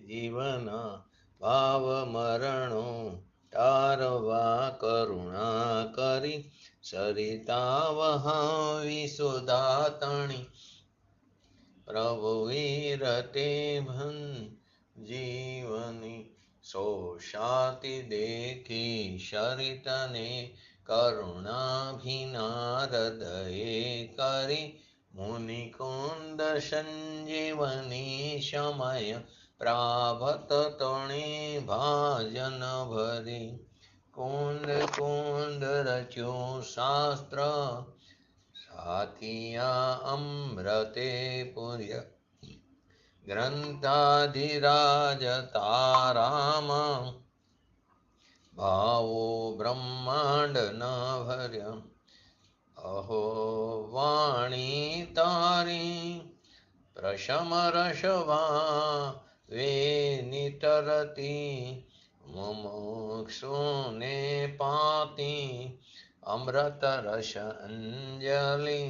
જીવન ભાવ મરણો તારવા કરુણા કરી સરિતા વહાવી સુદાતણી પ્રભુ વીરતે ભન જીવની સોશાતિ દેખી શરિતને કરુણાભિના હૃદયે કરી મુનિકુંદ સંજીવની સમય પ્રાભત તણે ભાજન ભરી કુંદ કુંદ રચ્યું શાસ્ત્ર સાથિયા અમૃતે પુર્ય ગ્રંથાધિરાજ તારામ ભાવો બ્રહ્માંડ ન ભર્ય અહો વાણી તારી પ્રશમ રસવા વે નિતરતી મુમુક્ષુને પાતી અમૃત રસ અંજલિ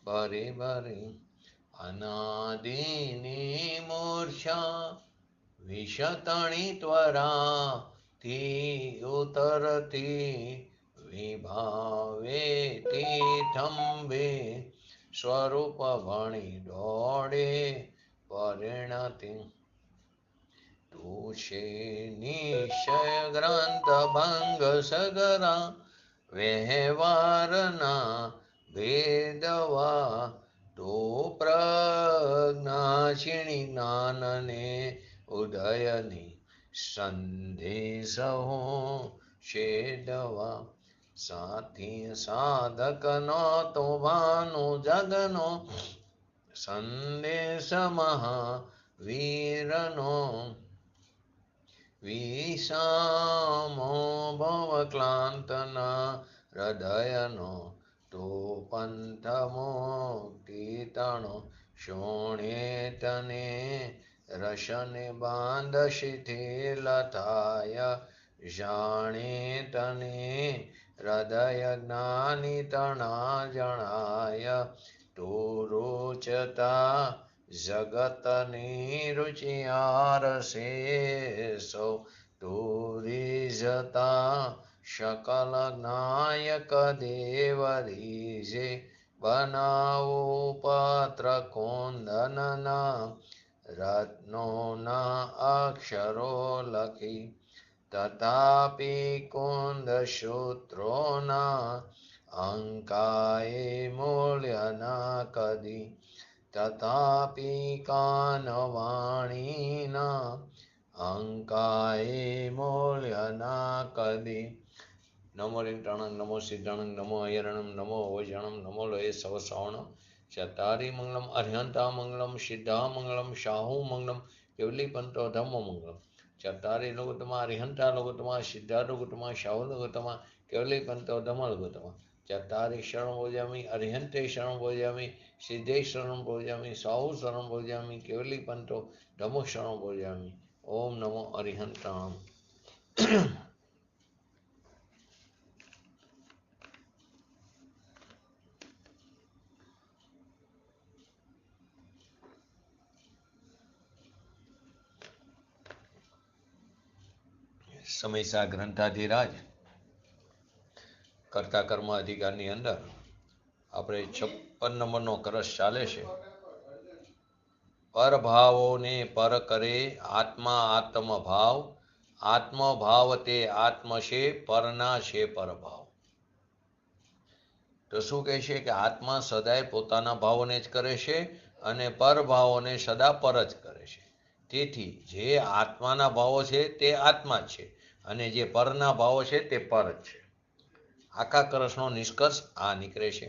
ભરી ભરી અનાદિની મૂર્છા વિષતણી ત્વરા થી ઉતરતી વિભાવે તીથંબે સ્વરૂપ ભણી દોડે પરિણતિ તુષે નિશ્ચય ગ્રંથ ભંગ સગરા વ્યવહારના ભેદવા તો પ્રજ્ઞાક્ષિણી જ્ઞાનને ઉદયની સંદેશો છેદવા સાથી સાધકનો તો ભાનો જગનો સંદેશ મહાવીરનો વિષામો ભવ ક્લાંતના હૃદયનો તો પંથ મુક્તિતણો શોણે તને રશને બાંધ શિથિલ થાય જાણે તને હૃદય જ્ઞાની તણા જણાય તો રોચતા જગતની રુચિયાર શેષો તુરી જતા શકલ નાયક દેવરીજે બનાવો પત્ર કુંદનના રત્નોના અક્ષરો લખી તથાપી કુંદ સૂત્રોના અંકાએ મૂલ્ય ન કદી તથાપી કાનવાણીના અંકાએ મૂલ્ય ન કદી નમો લિંગટાણંગ નમો સિદ્ધાણંગ નમો અયરણમ નમો ઓજણમ નમો લોય સવ શ્રવણ ચતારી મંગલમ અર્હંતા મંગલમ સિદ્ધા મંગલમ શાહુ મંગલમ કેવલી પંતો ધમ્મો મંગલમ ચતારી લોગોત્તમા અર્હંતા લોગોત્તમા સિદ્ધા લોગોત્તમા શાહુ લોગોત્તમા કેવલી પંતો ધમ્મ લોગોત્તમા ચતારી શરણ ભોજામી અર્હંતે શરણ ભોજામી સિદ્ધે શરણ ભોજામી શાહુ શરણ ભોજામી કેવલી પંતો ધમ્મો શરણ ભોજામી ઓમ નમો અર્હંતામ. સમયસા ગ્રંથાધિરાજ કર્તા કર્મ અધિકારની અંદર આપણે 56 નંબરનો કરસ ચાલે છે. પરભાવોને પર કરે આત્મા આત્મભાવ આત્મભાવ તે આત્મ છે પરના છે પરભાવ. તો શું કહે છે કે આત્મા સદાય પોતાના ભાવોને જ કરે છે અને પરભાવોને સદા પર જ કરે છે. તેથી જે આત્માના ભાવો છે તે આત્મા જ છે અને જે પરના ભાવો છે તે પર જ છે. આખા કરસનો નિષ્કર્ષ આ નીકળે છે.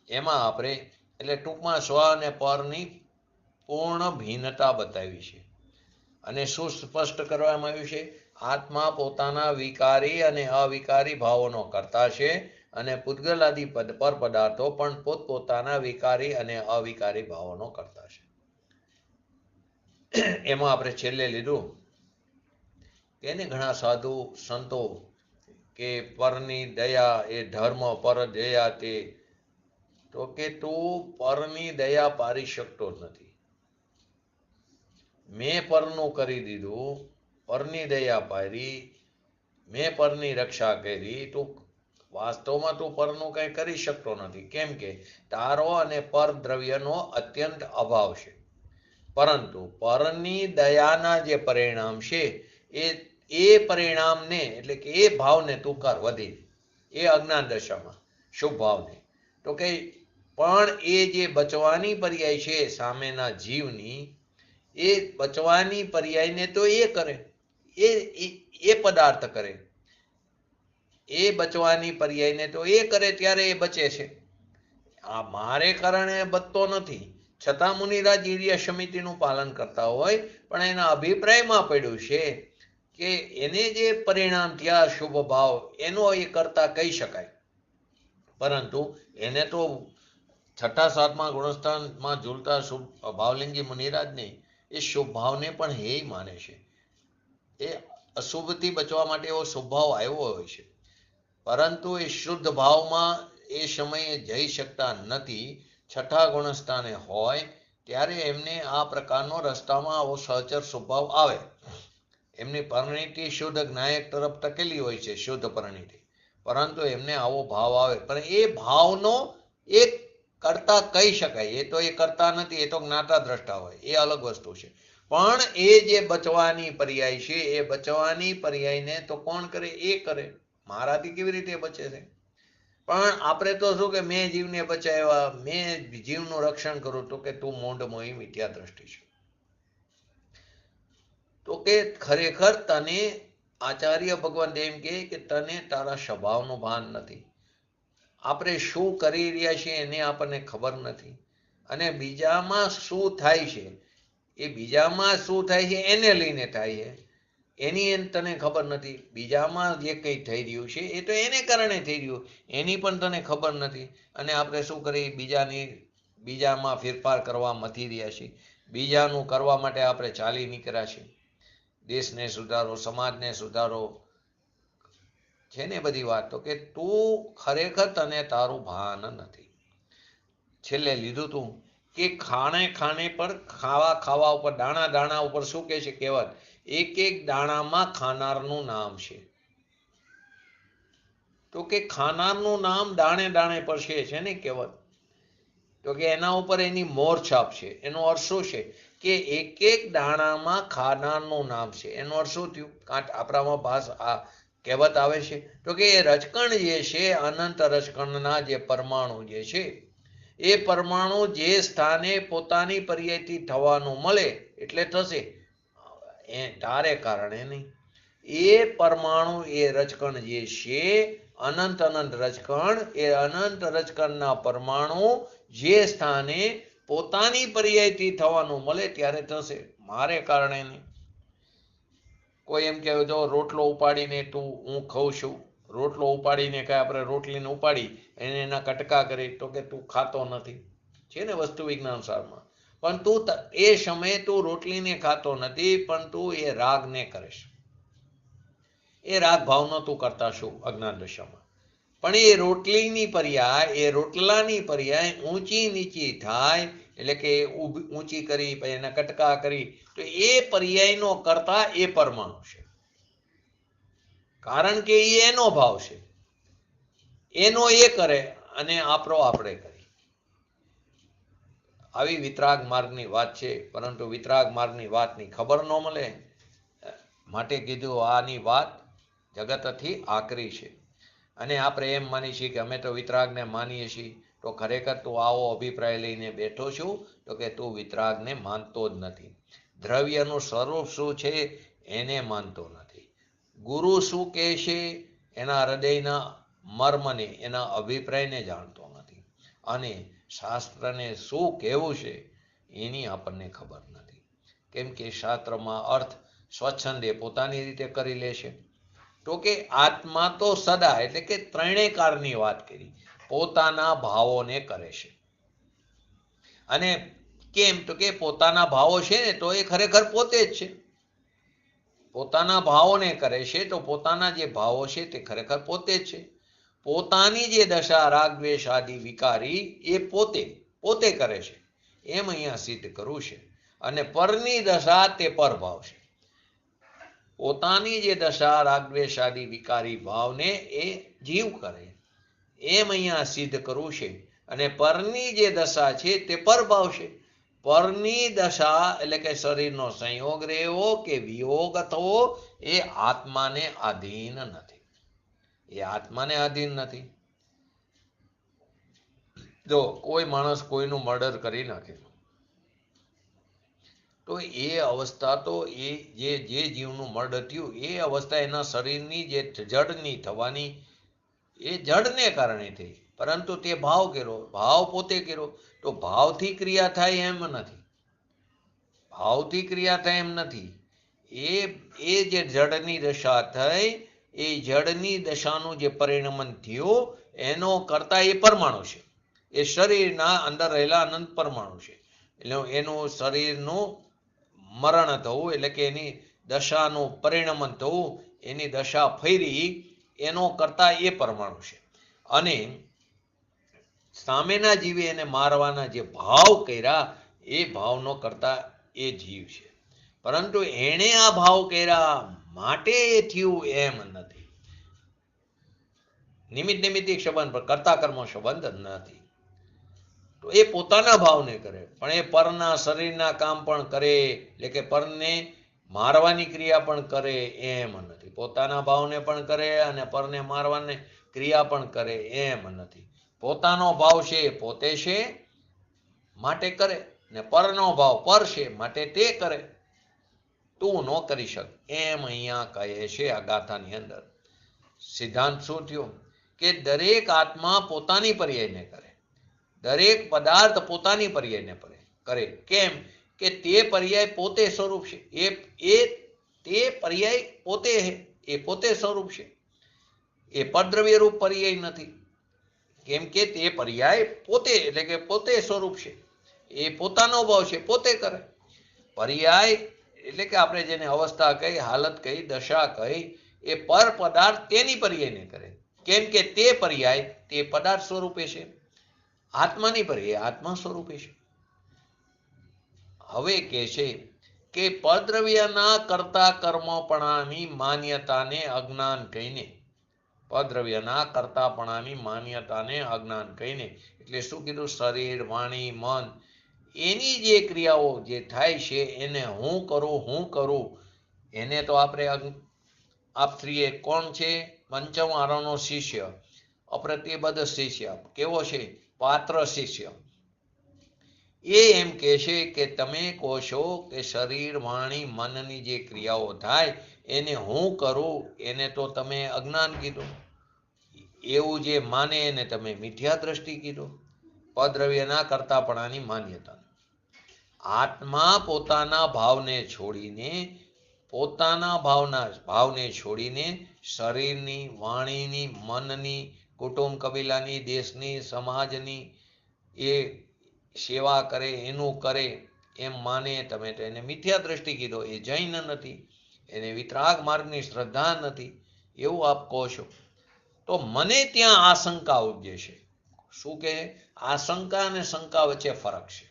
એમાં આપણે એટલે ટૂંકમાં સ્વ અને પરની પૂર્ણ ભિન્નતા બતાવી છે અને શું સ્પષ્ટ કરવામાં આવ્યું છે? આત્મા પોતાના વિકારી અને અવિકારી ભાવોનો કર્તા છે અને પૂતગલાદિ પર પદાર્થો પણ પોતપોતાના વિકારી અને અવિકારી ભાવોનો કર્તા છે. એમાં આપણે છેલ્લે લીધું કે ઘણા સાધુ સંતો કે પરની દયા એ ધર્મ પર દયા તે, તો કે તું પરની દયા પારી શકતો નથી. મેં પરનું કરી દીધું, પરની દયા પારી, મેં પરની રક્ષા કરી, તું વાસ્તવમાં તું પરનું કંઈ કરી શકતો નથી. કેમ કે તારો અને પર દ્રવ્યનો અત્યંત અભાવ છે. પરંતુ પરની દયાના જે પરિણામ છે એ પરિણામને એટલે કે એ ભાવને તું કર વધી, એ અજ્ઞાન દશામાં શુભ ભાવને. તો કે પણ એ જે બચવાની પર્યાય છે સામેના જીવની, એ બચવાની પર્યાયને તો એ કરે, એ પદાર્થ કરે, એ બચવાની પર્યાયને તો એ કરે ત્યારે એ બચે છે. આ મારે કારણે બચતો નથી, છતાં મુનિરાજ ઈર્ય સમિતિનું પાલન કરતા હોય, પણ એના અભિપ્રાયમાં પડ્યું છે કે એને જે પરિણામ થયા શુભ ભાવ એનો એ કરતા કહી શકાય. પરંતુ એને તો છઠ્ઠા સાતમા ગુણસ્થાનમાં ઝૂલતા શુભ ભાવલિંગી મુનિરાજને એ શુભ ભાવને પણ હે માને છે. એ અશુભથી બચવા માટે એવો શુભ ભાવ આવ્યો હોય છે, પરંતુ એ શુદ્ધ ભાવમાં એ સમયે જઈ શકતા નથી. છઠ્ઠા ગુણસ્થાને હોય ત્યારે એમને આ પ્રકારનો રસ્તામાં આવો સહચર સ્વભાવ આવે. એમની પરિણીતિ શુદ્ધ જ્ઞાયક તરફ ટકેલી હોય છે, શુદ્ધ પરિણીતિ, પરંતુ એમને આવો ભાવ આવે. પણ એ ભાવનો એક કરતા કહી શકાય, એ તો એ કરતા નથી, એ તો જ્ઞાતા દ્રષ્ટા હોય, એ અલગ વસ્તુ છે. પણ એ જે બચવાની પર્યાય છે એ બચવાની પર્યાયને તો કોણ કરે? એ કરે. મારાથી કેવી રીતે બચે છે? પણ આપણે તો શું કે મેં જીવને બચાવ્યા, મેં જીવનું રક્ષણ કરું, તો કે તું મોંઢ મોહી મિથ્યા દ્રષ્ટિ છે. તો કે ખરેખર તને આચાર્ય ભગવાન એમ કે તને તારા સ્વભાવનું ભાન નથી. આપણે શું કરી રહ્યા છીએ એને આપણને ખબર નથી, અને બીજામાં શું થાય છે, એ બીજામાં શું થાય છે એને લઈને થાય છે, એની તને ખબર નથી. બીજામાં જે કંઈ થઈ રહ્યું છે એ તો એને કારણે થઈ રહ્યું, એની પણ તને ખબર નથી. અને આપણે શું કરીએ? બીજામાં ફેરફાર કરવા મથી રહ્યા છીએ, બીજાનું કરવા માટે આપણે ચાલી નીકળ્યા છીએ. દેશને સુધારો, સમાજને સુધારો છે ને બધી વાત. તો કે તું ખરેખર તને તારું ભાન નથી. છેલ્લે લીધું તું કે ખાણે ખાણે પર, ખાવા ઉપર, દાણા દાણા ઉપર શું કહે છે કહેવત? એક એક દાણામાં ખાનારનું નામ છે. તો કે ખાનારનું નામ દાણે દાણે પર છે ને કહેવત. તો કે એના ઉપર એની મોર છાપ છે. એનો અર્થ શું છે? કે એક એક દાણામાં ખાનારનું નામ છે. એનો અર્થ શું થયું? આપણામાં આ કહેવત આવે છે. તો કે એ રજકણ જે છે, અનંત રજકણના જે પરમાણુ જે છે, એ પરમાણુ જે સ્થાને પોતાની પર્યાયથી થવાનું મળે એટલે થશે, એ તારે કારણે નહીં. એ પરમાણુ, એ રજકણ જે છે, અનંત રજકણ, એ અનંત રજકણના પરમાણુ જે સ્થાને પોતાની પર્યાયથી થવાનું મળે ત્યારે થશે, મારે કારણે નહીં. કોઈ એમ કહે જો રોટલો ઉપાડીને હું ખાઉં છું, રોટલો ઉપાડીને કાંઈ આપણે રોટલીને ઉપાડી એને એના કટકા કરી, તો કે તું ખાતો નથી, છે ને વસ્તુ વિજ્ઞાન સારમાં. પણ તું એ સમયે તું રોટલીને ખાતો નથી, પણ તું એ રાગને કરીશ. એ રાગ ભાવનો તું કરતા શું અજ્ઞાન દશામાં. પણ એ રોટલીની પર્યાય, એ રોટલાની પર્યાય ઊંચી નીચી થાય, એટલે કે ઊંચી કરી પછી એના કટકા કરી, તો એ પર્યાયનો કરતા એ પરમાણુ છે. કારણ કે એ એનો ભાવ છે, એનો એ કરે અને આપણો આપણે કરી. આવી વિતરાગ માર્ગની વાત છે. પરંતુ વિતરાગ માર્ગની વાતની ખબર ન મળે, માટે કીધું આની વાત જગતથી આકરી છે. અને આપણે એમ માની છીએ કે અમે તો વિતરાગને માનીએ છીએ. તો ખરેખર તું આવો અભિપ્રાય લઈને બેઠો છું, તો કે તું વિતરાગને માનતો જ નથી. દ્રવ્યનું સ્વરૂપ શું છે એને માનતો નથી. ગુરુ શું કહે છે એના હૃદયના મર્મને, એના અભિપ્રાયને જાણતો નથી. અને શાસ્ત્રને શું કહેવું છે એની આપણને ખબર નથી. કેમ કે શાસ્ત્રમાં અર્થ સ્વચ્છંદે પોતાની રીતે કરી લે છે. તો કે આત્મા તો સદા, એટલે કે ત્રણેય કાળની વાત કરી, પોતાના ભાવોને કરે છે. અને કેમ? તો કે પોતાના ભાવો છે ને તો એ ખરેખર પોતે જ છે. પોતાના ભાવોને કરે છે તો પોતાના જે ભાવો છે તે ખરેખર પોતે જ છે. પોતાની જે દશા રાગ દ્વેષ આદિ વિકારી એ પોતે કરે છે, એમ અહીંયા સિદ્ધ કરવું છે. અને પરની દશા તે પરભાવ છે. પોતાની જે દશા રાગદ્વેષાદી વિકારી ભાવને એ જીવ કરે એમ અહીંયા સિદ્ધ કરવું છે. અને પરની જે દશા છે તે પરભાવ છે. પરની દશા એટલે કે શરીરનો સંયોગ રહેવો કે વિયોગ થવો એ આત્માને આધીન નથી. એ આત્માને આધીન નથી. જો કોઈ માણસ કોઈનું મર્ડર કરી નાખે તો એ અવસ્થા તો એ જે જીવનું મર્ડર થયું એ અવસ્થા એના શરીરની જે જડની થવાની એ જડને કારણે થઈ, પરંતુ તે ભાવ કર્યો, ભાવ પોતે કર્યો. તો ભાવથી ક્રિયા થાય એમ નથી. ભાવથી ક્રિયા થાય એમ નથી. એ જે જડની દશા થઈ એ જડની દશાનું જે પરિણમન થયું એનો કરતા એ પરમાણુ છે. એ શરીરના અંદર રહેલા અનંત પરમાણુ છે. એટલે એનું શરીરનું મરણ થવું એટલે કે એની દશાનું પરિણમન થવું, એની દશા ફેરી એનો કરતા એ પરમાણુ છે. અને સામેના જીવે એને મારવાના જે ભાવ કર્યા એ ભાવનો કરતા એ જીવ છે. પરંતુ એણે આ ભાવ કર્યા માટે એ થયું એમ નથી. નિમિત્ત નિમિત્તિક સંબંધ પર કર્તા કર્મ સંબંધ નથી. તો એ પોતાના ભાવને કરે, પણ એ પરના શરીરના કામ પણ કરે, એટલે કે પરને મારવાની ક્રિયા પણ કરે એમ નથી. પોતાના ભાવને પણ કરે અને પરને મારવાની ક્રિયા પણ કરે એમ નથી. પોતાનો ભાવ છે પોતે છે માટે કરે, ને પરનો ભાવ પર છે માટે તે કરે. તું ન કરી શક એમ અહીંયા કહે છે આ ગાથાની અંદર. સિદ્ધાંત શું થયો કે દરેક આત્મા પોતાની પર્યાયને કરે, દરેક પદાર્થ પોતાની પર્યાયને કરે. કેમ કે તે પર્યાય પોતે સ્વરૂપ છે. તે પર્યાય પોતે એ પોતે સ્વરૂપ છે. એ પરદ્રવ્ય રૂપ પર્યાય નથી. કેમ કે તે પર્યાય પોતે એટલે કે પોતે સ્વરૂપ છે. એ પોતાનો ભાવ છે, પોતે કરે. પર્યાય એટલે કે આપણે જેને અવસ્થા કહી, હાલત કહી, દશા કહી, એ પર પદાર્થ તેની પર્યાયને કરે. કેમ કે તે પર્યાય તે પદાર્થ સ્વરૂપે છે. આત્માની પર્યાય આત્મા સ્વરૂપે છે. હવે કે છે કે પદ્રવ્યના કરતા કર્મપણાની માન્યતાને અજ્ઞાન કહીને, પદ્રવ્યના કરતાપણાની માન્યતાને અજ્ઞાન કહીને, એટલે શું કીધું? શરીર, વાણી, મન એની જે ક્રિયાઓ જે થાય છે એને હું કરું એને તો આપણે આપશ્રીએ કોણ છે? પંચમ આરોનો શિષ્ય, અપ્રતિબદ્ધ શિષ્ય. કેવો છે? પાત્ર શિષ્ય. એ એમ કહે છે કે તમે કહો છો કે શરીર, વાણી, મનની જે ક્રિયાઓ થાય એને હું કરું, એને તો તમે અજ્ઞાન કીધું. એવું જે માને એને તમે મિથ્યા દ્રષ્ટિ કીધું. પદ્રવ્યના કરતાપણાની માન્યતા. આત્મા પોતાના ભાવને છોડીને શરીરની, વાણીની, મનની, કુટુંબ કબીલાની, દેશની, સમાજની એ સેવા કરે, એનું કરે એમ માને તમે તો એને મિથ્યા દ્રષ્ટિ કીધો. એ જૈન નથી, એને વિતરાગ માર્ગની શ્રદ્ધા નથી, એવું આપ કહો છો. તો મને ત્યાં આશંકા ઉપજે છે. શું કહે? આશંકા અને શંકા વચ્ચે ફરક છે.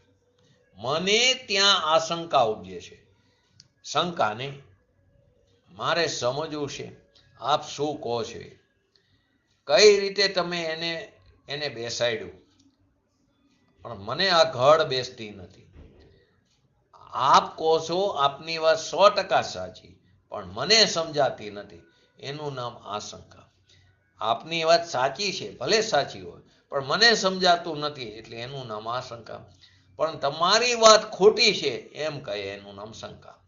મને ત્યાં આશંકા ઉપજે છે. શંકાને મારે સમજવું છે આપ શું કહો છો. કઈ રીતે તમે એને બેસાડ્યું, પણ મને આ ઘડ બેસતી નથી. આપ કહો છો આપની વાત 100% સાચી, પણ મને સમજાતી નથી. એનું નામ આશંકા. આપની વાત સાચી છે, ભલે સાચી હોય, પણ મને સમજાતું નથી, એટલે એનું નામ આશંકા. પણ તમારી વાત ખોટી છે એમ કહે, એનું નામ શંકા.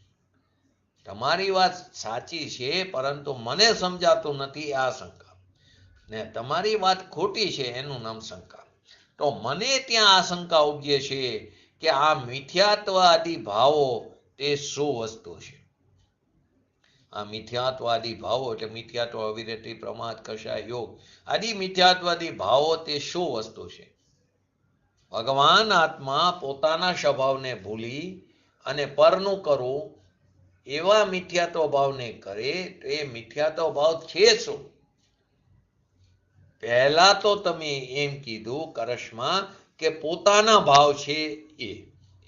તમારી વાત સાચી છે પરંતુ મને સમજાતું નથી, આ શંકા. ને તમારી વાત ખોટી છે એનું નામ શંકા. તો મને ત્યાં આશંકા ઉપજે છે કે આ મિથ્યાત્વાદી ભાવો તે શું વસ્તુ છે? આ મિથ્યાત્વાદી ભાવો એટલે મિથ્યાત્વ, અવિરતિ, પ્રમાદ, કષાય, યોગ આદિ મિથ્યાત્વાદી ભાવો તે શું વસ્તુ છે? ભગવાન આત્મા પોતાના સ્વભાવને ભૂલી અને પરનું કરવું એવા મિથ્યાત્વ ભાવને કરે તો એ મિથ્યાત્વ ભાવ છે શું? પહેલા તો તમે એમ કીધું કરશમાં કે પોતાના ભાવ છે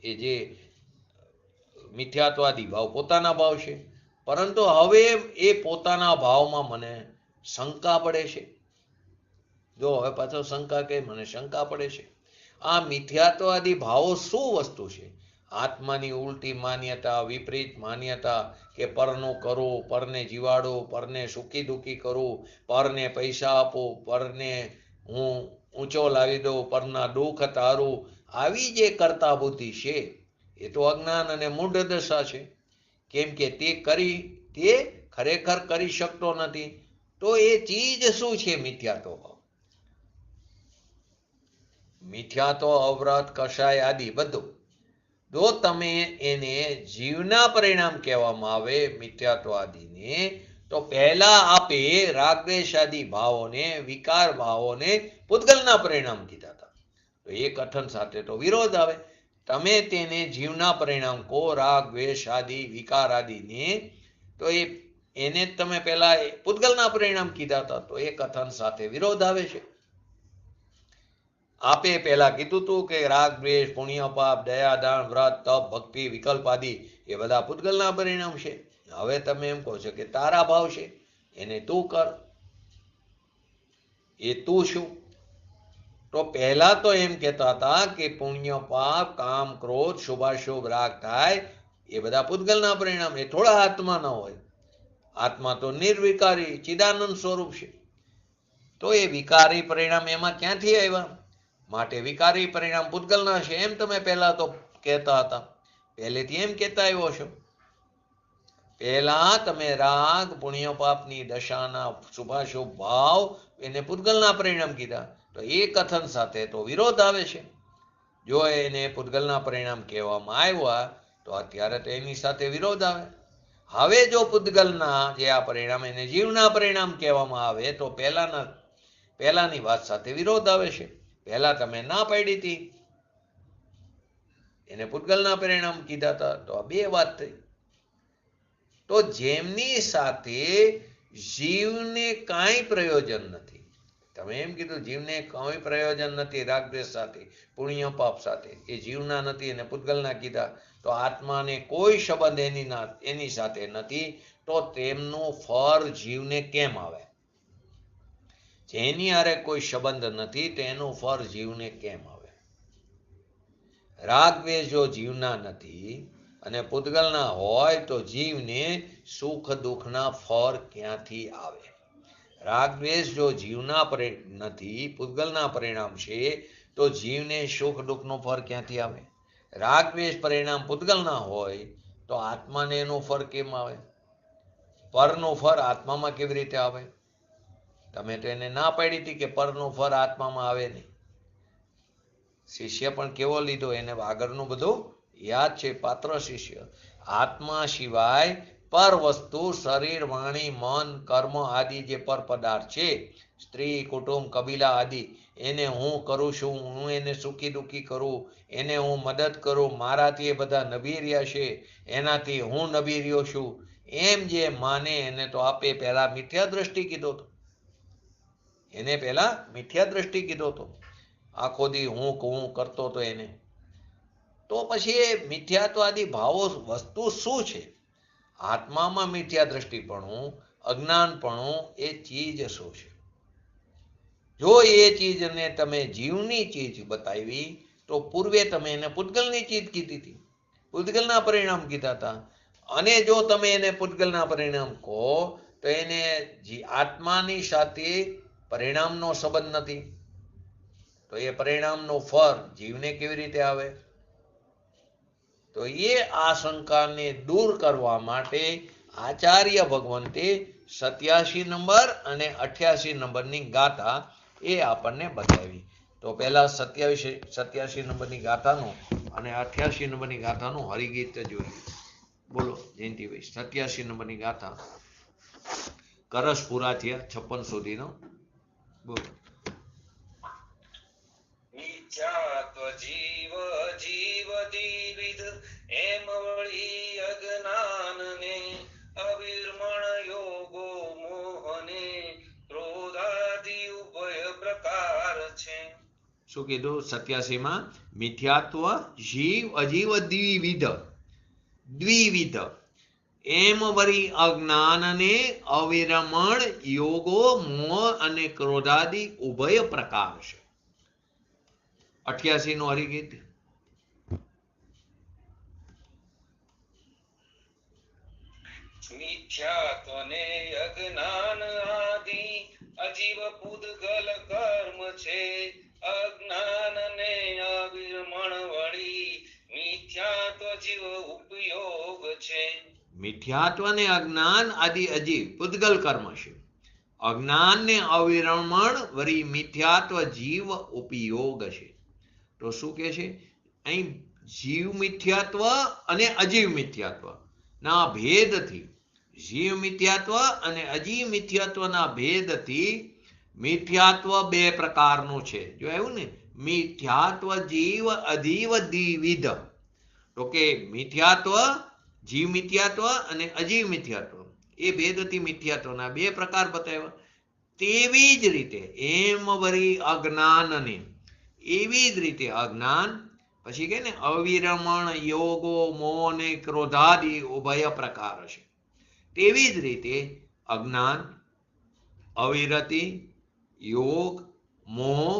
એ જે મિથ્યાત્વાદી ભાવ પોતાના ભાવ છે, પરંતુ હવે એ પોતાના ભાવમાં મને શંકા પડે છે. જો હવે પાછો શંકા કે મને શંકા પડે છે. આ મિથ્યાત્વાદી ભાવો શું વસ્તુ છે? આત્માની ઉલટી માન્યતા, વિપરીત માન્યતા કે પરનું કરું, પરને જીવાડું, પરને સુખી દુઃખી કરું, પરને પૈસા આપું, પરને હું ઊંચો લાવી દઉં, પરના દુઃખ તારું, આવી જે કરતા બુદ્ધિ છે એ તો અજ્ઞાન અને મૂઢ દશા છે. કેમ કે તે ખરેખર કરી શકતો નથી. તો એ ચીજ શું છે? મિથ્યાત્વ ભાવ. મિથ્યાત્વ, અવ્રત, કષાય આદિ બધું. જો તમે એને જીવના પરિણામ કહેવામાં આવે મિથ્યાત્વાદીને, તો પહેલા આપે રાગદ્વેષાદી ભાવોને, વિકાર ભાવોને પૂતગલના પરિણામ કીધા હતા. તો એ કથન સાથે તો વિરોધ આવે. તમે તેને જીવના પરિણામ કહો, રાગ દ્વેષ આદિ વિકાર આદિને, તો એને તમે પહેલા પૂતગલના પરિણામ કીધા હતા. તો એ કથન સાથે વિરોધ આવે છે. આપે પહેલા કીધું હતું કે રાગ દ્વેષ, પુણ્ય પાપ, દયા દાન, વ્રત, તપ, ભક્તિ, વિકલ્પ આદિ એ બધા પૂતગલના પરિણામ છે. હવે તમે એમ કહો છો કે તારા ભાવ છે, એને તું કર. એ તું શું? તો પહેલા તો એમ કહેતા હતા કે પુણ્ય પાપ, કામ, ક્રોધ, શુભાશુભ રાગ થાય એ બધા પૂતગલના પરિણામ. એ થોડા આત્માના હોય. આત્મા તો નિર્વિકારી ચિદાનંદ સ્વરૂપ છે. તો એ વિકારી પરિણામ એમાં ક્યાંથી આવ્યા? માટે વિકારી પરિણામ પૂતગલના છે એમ તમે પહેલા તો કહેતા હતા. પહેલેથી એમ કહેતા આવ્યો છો. પહેલા તમે રાગ, પુણ્ય પાપની દશાના શુભાશુભ ભાવ એને પૂતગલના પરિણામ કીધા. તો એ કથન સાથે તો વિરોધ આવે છે. જો એને પૂતગલના પરિણામ કહેવામાં આવ્યા તો અત્યારે તો એની સાથે વિરોધ આવે. હવે જો પૂતગલના જે આ પરિણામ એને જીવના પરિણામ કહેવામાં આવે તો પહેલાની વાત સાથે વિરોધ આવે છે. પહેલા તમે ના પાડી હતી, એને પૂતગલના પરિણામ કીધા હતા. તો આ બે વાત થઈ. તો જેમની સાથે જીવને કાંઈ પ્રયોજન નથી, તમે એમ કીધું જીવને કોઈ પ્રયોજન નથી રાગદ્વેષ સાથે, પુણ્ય પાપ સાથે, એ જીવના નથી એને પૂતગલના કીધા. તો આત્માને કોઈ સંબંધ એની સાથે નથી, તો તેમનું ફળ જીવને કેમ આવે? જેની હારે કોઈ સંબંધ નથી તેનું ફળ જીવને કેમ આવે? રાગદ્વેષ જો જીવના નથી અને પૂતગલના હોય તો જીવને સુખ દુઃખના ફળ ક્યાંથી આવે? રાગદ્વેષ જો જીવના નથી, પૂતગલના પરિણામ છે, તો જીવને સુખ દુઃખનું ફળ ક્યાંથી આવે? રાગદ્વેષ પરિણામ પૂતગલના હોય તો આત્માને એનું ફળ કેમ આવે? પરનું ફળ આત્મામાં કેવી રીતે આવે? તમે તો એને ના પાડી હતી કે પરનું ફળ આત્મામાં આવે નહીં. શિષ્ય પણ કેવો લીધો, એને આગળનું બધું યાદ છે. પાત્ર શિષ્ય આત્મા સિવાય પર વસ્તુ, શરીર, વાણી, મન, કર્મ આદિ જે પર પદાર્થ છે, સ્ત્રી, કુટુંબ, કબીલા આદિ, એને હું કરું છું, હું એને સુખી દુઃખી કરું, એને હું મદદ કરું, મારાથી એ બધા નભી રહ્યા છે, એનાથી હું નભી રહ્યો છું, એમ જે માને એને તો આપે પહેલા મિથ્યા દ્રષ્ટિ કીધો હતો. એને પહેલા મિથ્યા દ્રષ્ટિ કીધો હતો. આખો દી હું કરતો હતો એને. તો પછી એ મિથ્યાત્વાદી ભાવો વસ્તુ શું છે? આત્મામાં મિથ્યા દ્રષ્ટિપણું, અજ્ઞાનપણું, એ ચીજ શું છે? જો એ ચીજને તમે જીવની ચીજ બતાવી તો પૂર્વે તમે એને પૂતગલની ચીજ કીધી હતી, પૂતગલના પરિણામ કીધા હતા. અને જો તમે એને પૂતગલના પરિણામ કહો તો એને આત્માની સાથે પરિણામનો સંબંધ નથી, તો એ પરિણામનું ફળ જીવને કેવી રીતે આવે? તો એ આશંકાને દૂર કરવા માટે આચાર્ય ભગવંતે 87 નંબર અને 88 નંબરની ગાથા એ આપણને બતાવી. તો પહેલા 87 નંબરની ગાથાનું અને 88 નંબરની ગાથાનું હરિગીત જોઈએ. બોલો જયંતિભાઈ, 87 નંબરની ગાથા કરસ પૂરા થયા 56 સુધીનો. બોલો. જીવ જીવ દ્વિવિધ એમ વળી અજ્ઞાનને, અવિર્મણ યોગો મોહને, ક્રોધાદિ ઉભય પ્રકાર છે. શું કીધું 87 માં? મિથ્યાત્વ જીવ અજીવ દ્વિવિધ. દ્વિવિધ એમ વરી અજ્ઞાનને અવિરમણ યોગો મોહ અને ક્રોધાદિ ઉભય પ્રકાર છે. 88 નું હરિગીત. મિથ્યાત્વને અજ્ઞાન આદિ અજીવ પૂદગલ કર્મ છે. અજ્ઞાનને અવિરમણ વળી મિથ્યાત્વ જીવ ઉપયોગ છે. મિથ્યાત્વ ને અજ્ઞાન આદિ અજીવ પૂદગલ કર્મ છે. અજ્ઞાન ને અવિરમણ વળી મિથ્યાત્વ જીવ ઉપયોગ છે. તો શું કે છે અહીં? જીવ મિથ્યાત્વ અને અજીવ મિથ્યાત્વ ના ભેદથી, જીવ મિથ્યાત્વ અને અજીવ મિથ્યાત્વના ભેદથી મિથ્યાત્વ બે પ્રકારનું છે. જો આવ્યું ને, મિથ્યાત્વ જીવ અજીવ દ્વિવિધ. તો કે મિથ્યાત્વ, જીવ મિથ્યાત્વ અને અજીવ મિથ્યાત્વ એ ભેદથી મિથ્યાત્વના બે પ્રકાર બતાવ્યા. તેવી જ રીતે એમ વરી અજ્ઞાનને, એવી જ રીતે અજ્ઞાન, પછી કે ને અવિરમણ યોગો મોહ ને ક્રોધાદિ ઉભય પ્રકાર છે. તેવી જ રીતે અજ્ઞાન, અવિરતિ, યોગ, મોહ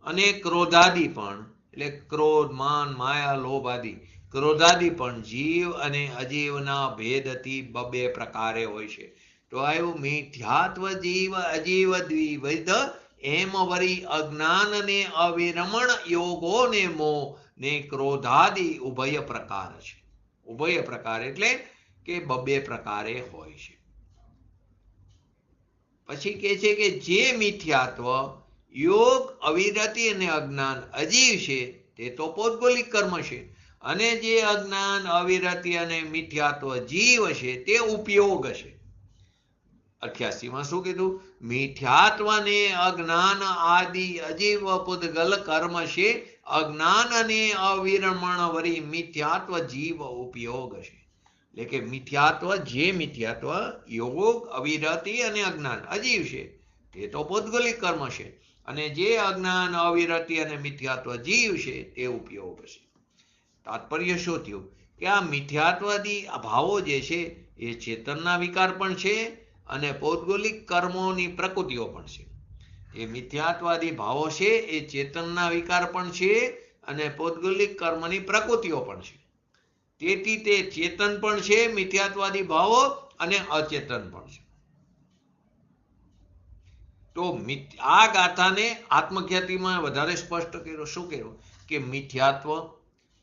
અને ક્રોધાદિ પણ, એટલે ક્રોધ, માન, માયા, લોભ આદિ ક્રોધાદિ પણ જીવ અને અજીવના ભેદથી બબે પ્રકારે હોય છે. તો આવ્યું મિથ્યાત્વ જીવ અજીવ દ્વિવિધ એમ વરી અજ્ઞાન ને અવિરમણ યોગો ને મોહ ને ક્રોધાદિ ઉભય પ્રકાર છે. ઉભય પ્રકાર એટલે કે બબે પ્રકારે હોય છે. પછી કે છે કે જે મિથ્યાત્વ, યોગ, અવિરતિ અને અજ્ઞાન અજીવ છે તે તો પૌદ્ગલિક કર્મ છે, અને જે અજ્ઞાન, અવિરતિ અને મિથ્યાત્વ જીવ છે તે ઉપયોગ છે. 88 માં શું કીધું? મિથ્યાત્વ ને અજ્ઞાન આદિ અજીવ પૂદગલ કર્મ છે. અજ્ઞાન અને અવિરમણ વરી મિથ્યાત્વ જીવ ઉપયોગ છે. એટલે કે મિથ્યાત્વ, જે મિથ્યાત્વ, યોગ, અવિરતિ અને અજ્ઞાન અજીવ છે તે તો પૌદ્ગલિક કર્મ છે, અને જે અજ્ઞાન, અવિરતિ અને મિથ્યાત્વ જીવ છે તે ઉપયોગ છે. તાત્પર્ય શું થયું? કે આ મિથ્યાત્વાદી ભાવો જે છે એ ચેતનના વિકાર પણ છે અને પૌદ્ગલિક કર્મોની પ્રકૃતિઓ પણ છે. એ મિથ્યાત્વાદી ભાવો છે એ ચેતનના વિકાર પણ છે અને પૌદ્ગલિક કર્મની પ્રકૃતિઓ પણ છે. તેથી તે ચેતન પણ છે મિથ્યાત્વાદી ભાવો, અને અચેતન પણ છે. તો આ ગાથાને આત્મખ્યાતિમાં વધારે સ્પષ્ટ કર્યો. શું કર્યું? કે મિથ્યાત્વ,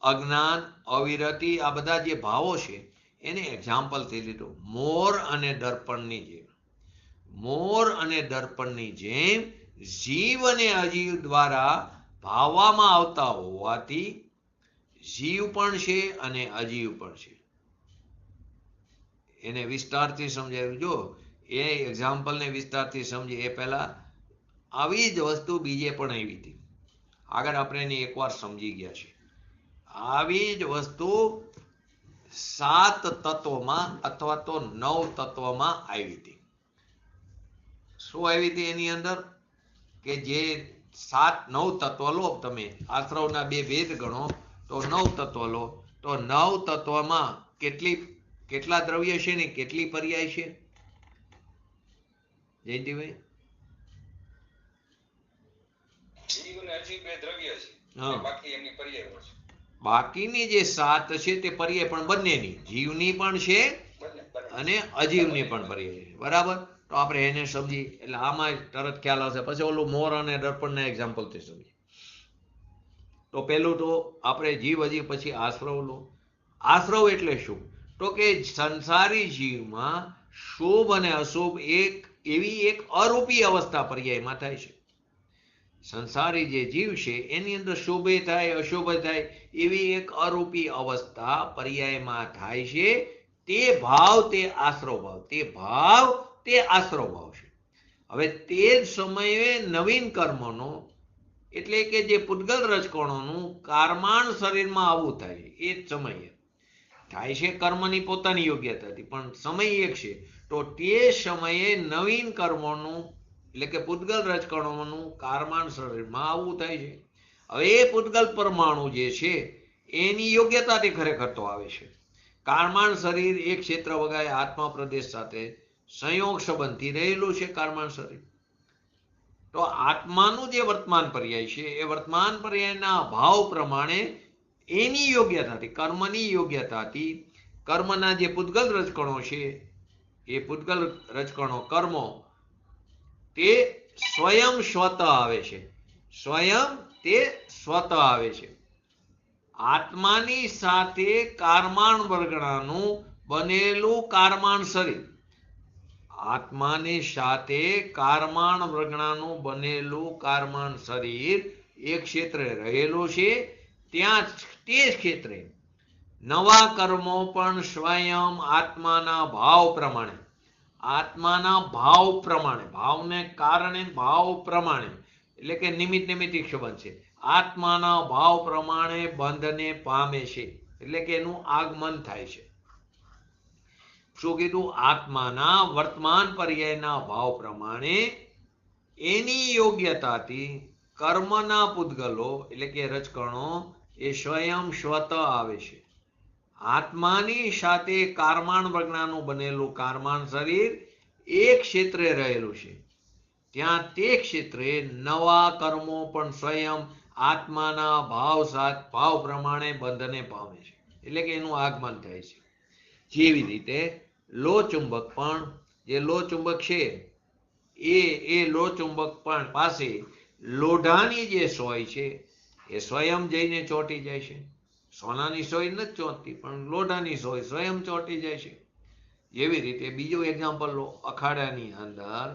અજ્ઞાન, અવિરતિ આ બધા જે ભાવો છે એને એક્ઝામ્પલથી લીધું. મોર અને દર્પણની જેમ, મોર અને દર્પણની જેમ જીવ અને અજીવ દ્વારા ભાવવામાં આવતા હોવાથી જીવ પણ છે અને અજીવ પણ છે. એને વિસ્તારથી સમજાવ્યું. જો એ એક્ઝામ્પલને વિસ્તારથી સમજે એ પહેલા આવી જ વસ્તુ બીજે પણ આવી હતી. આગળ આપણે એની એકવાર સમજી ગયા છે. આવી જ વસ્તુ 7 તત્વોમાં અથવા તો 9 તત્વોમાં આવી હતી. શું આવી હતી એની અંદર? કે જે 7-9 તત્વ લો તમે, આશ્રવના 2 ભેદ ગણો તો 9 તત્વ લો, તો 9 તત્વમાં કેટલા દ્રવ્ય છે ને કેટલી પર્યાય છે? જયંતિભાઈ? જીવ અને અજીવ બે દ્રવ્ય છે, બાકી એમની પર્યાયો છે. બાકીની જે 7 છે તે પર્યાય પણ બંનેની, જીવની પણ છે અને અજીવની પણ પર્યાય છે. બરાબર? તો આપણે એને સમજી, એટલે આમાં તરત ખ્યાલ આવશે. પછી ઓલું મોર અને દર્પણના એક્ઝામ્પલથી સમજીએ. તો પેલું તો આપણે જીવ અજીવ, પછી આશ્રવ લો. આશ્રવ એટલે શું? તો કે સંસારી જીવમાં શુભ અને અશુભ એવી એક અરૂપી અવસ્થા પર્યાયમાં થાય છે. સંસારી જે જીવ છે એની અંદર શુભે થાય, અશુભ થાય એવી એક અરૂપી અવસ્થા પર્યાયમાં થાય છે. તે ભાવ તે આશ્રવ ભાવ, તે ભાવ તે આશ્રવ ભાવ છે. હવે તે જ સમયે નવીન કર્મનો, એટલે કે જે પૂદગલ રજકણોનું કારમાણ શરીરમાં આવવું થાય એ જ સમયે થાય છે. કર્મની પોતાની યોગ્યતાથી પણ સમય એક છે. તો તે સમયે નવીન કર્મોનું, એટલે કે પૂદગલ રજકણોનું કારમાણ શરીરમાં આવવું થાય છે. હવે એ પૂદગલ પરમાણુ જે છે એની યોગ્યતાથી ખરેખર તો આવે છે. કારમાણ શરીર એક ક્ષેત્ર વગાય આત્મા પ્રદેશ સાથે સંયોગ સંબંધથી રહેલું છે કારમાણ શરીર. તો આત્માનું જે વર્તમાન પર્યાય છે એ વર્તમાન પર્યાયના ભાવ પ્રમાણે એની યોગ્યતાથી, કર્મની યોગ્યતાથી કર્મના જે પૂતગલ રજકણો છે એ પૂતગલ રજકણો કર્મો તે સ્વયં સ્વતઃ આવે છે. સ્વયં તે સ્વતઃ આવે છે. આત્માની સાથે કારમાણ વર્ગણાનું બનેલું કારમાણ શરીર, આત્માની સાથે કારમાણ વર્ગણાનું બનેલું કારમાણ શરીર એક ક્ષેત્રે રહેલું છે. ત્યાં તે જ ક્ષેત્રે નવા કર્મો પણ સ્વયં આત્માના ભાવ પ્રમાણે, આત્માના ભાવ પ્રમાણે, ભાવને કારણે ભાવ પ્રમાણે એટલે કે નિમિત્ત નિમિત્તિક સંબંધ છે, આત્માના ભાવ પ્રમાણે બંધને પામે છે. એટલે કે એનું આગમન થાય છે. શું કીધું? આત્માના વર્તમાન પર્યાયના ભાવ પ્રમાણે એની યોગ્યતાથી કર્મના પૂતગલો એટલે કે રજકણો એ સ્વયં સ્વતઃ આવે છે. આત્માની સાથે કારમાણ વર્ગનાનું બનેલું કારમાણ શરીર એક ક્ષેત્રે રહેલું છે. ત્યાં તે ક્ષેત્રે નવા કર્મો પણ સ્વયં આત્માના ભાવ પ્રમાણે બંધને પામે છે. એટલે કે એનું આગમન થાય છે. જેવી રીતે લો ચુંબક પણ, જે લો ચુંબક છે એ લો ચુંબક પણ પાસે લોઢાની જે સોય છે એ સ્વયં જઈને ચોંટી જાય છે. સોનાની સોય નથી ચોંટતી, પણ લોઢાની સોય સ્વયં ચોંટી જાય છે. એવી રીતે બીજું એક્ઝામ્પલ લો, અખાડાની અંદર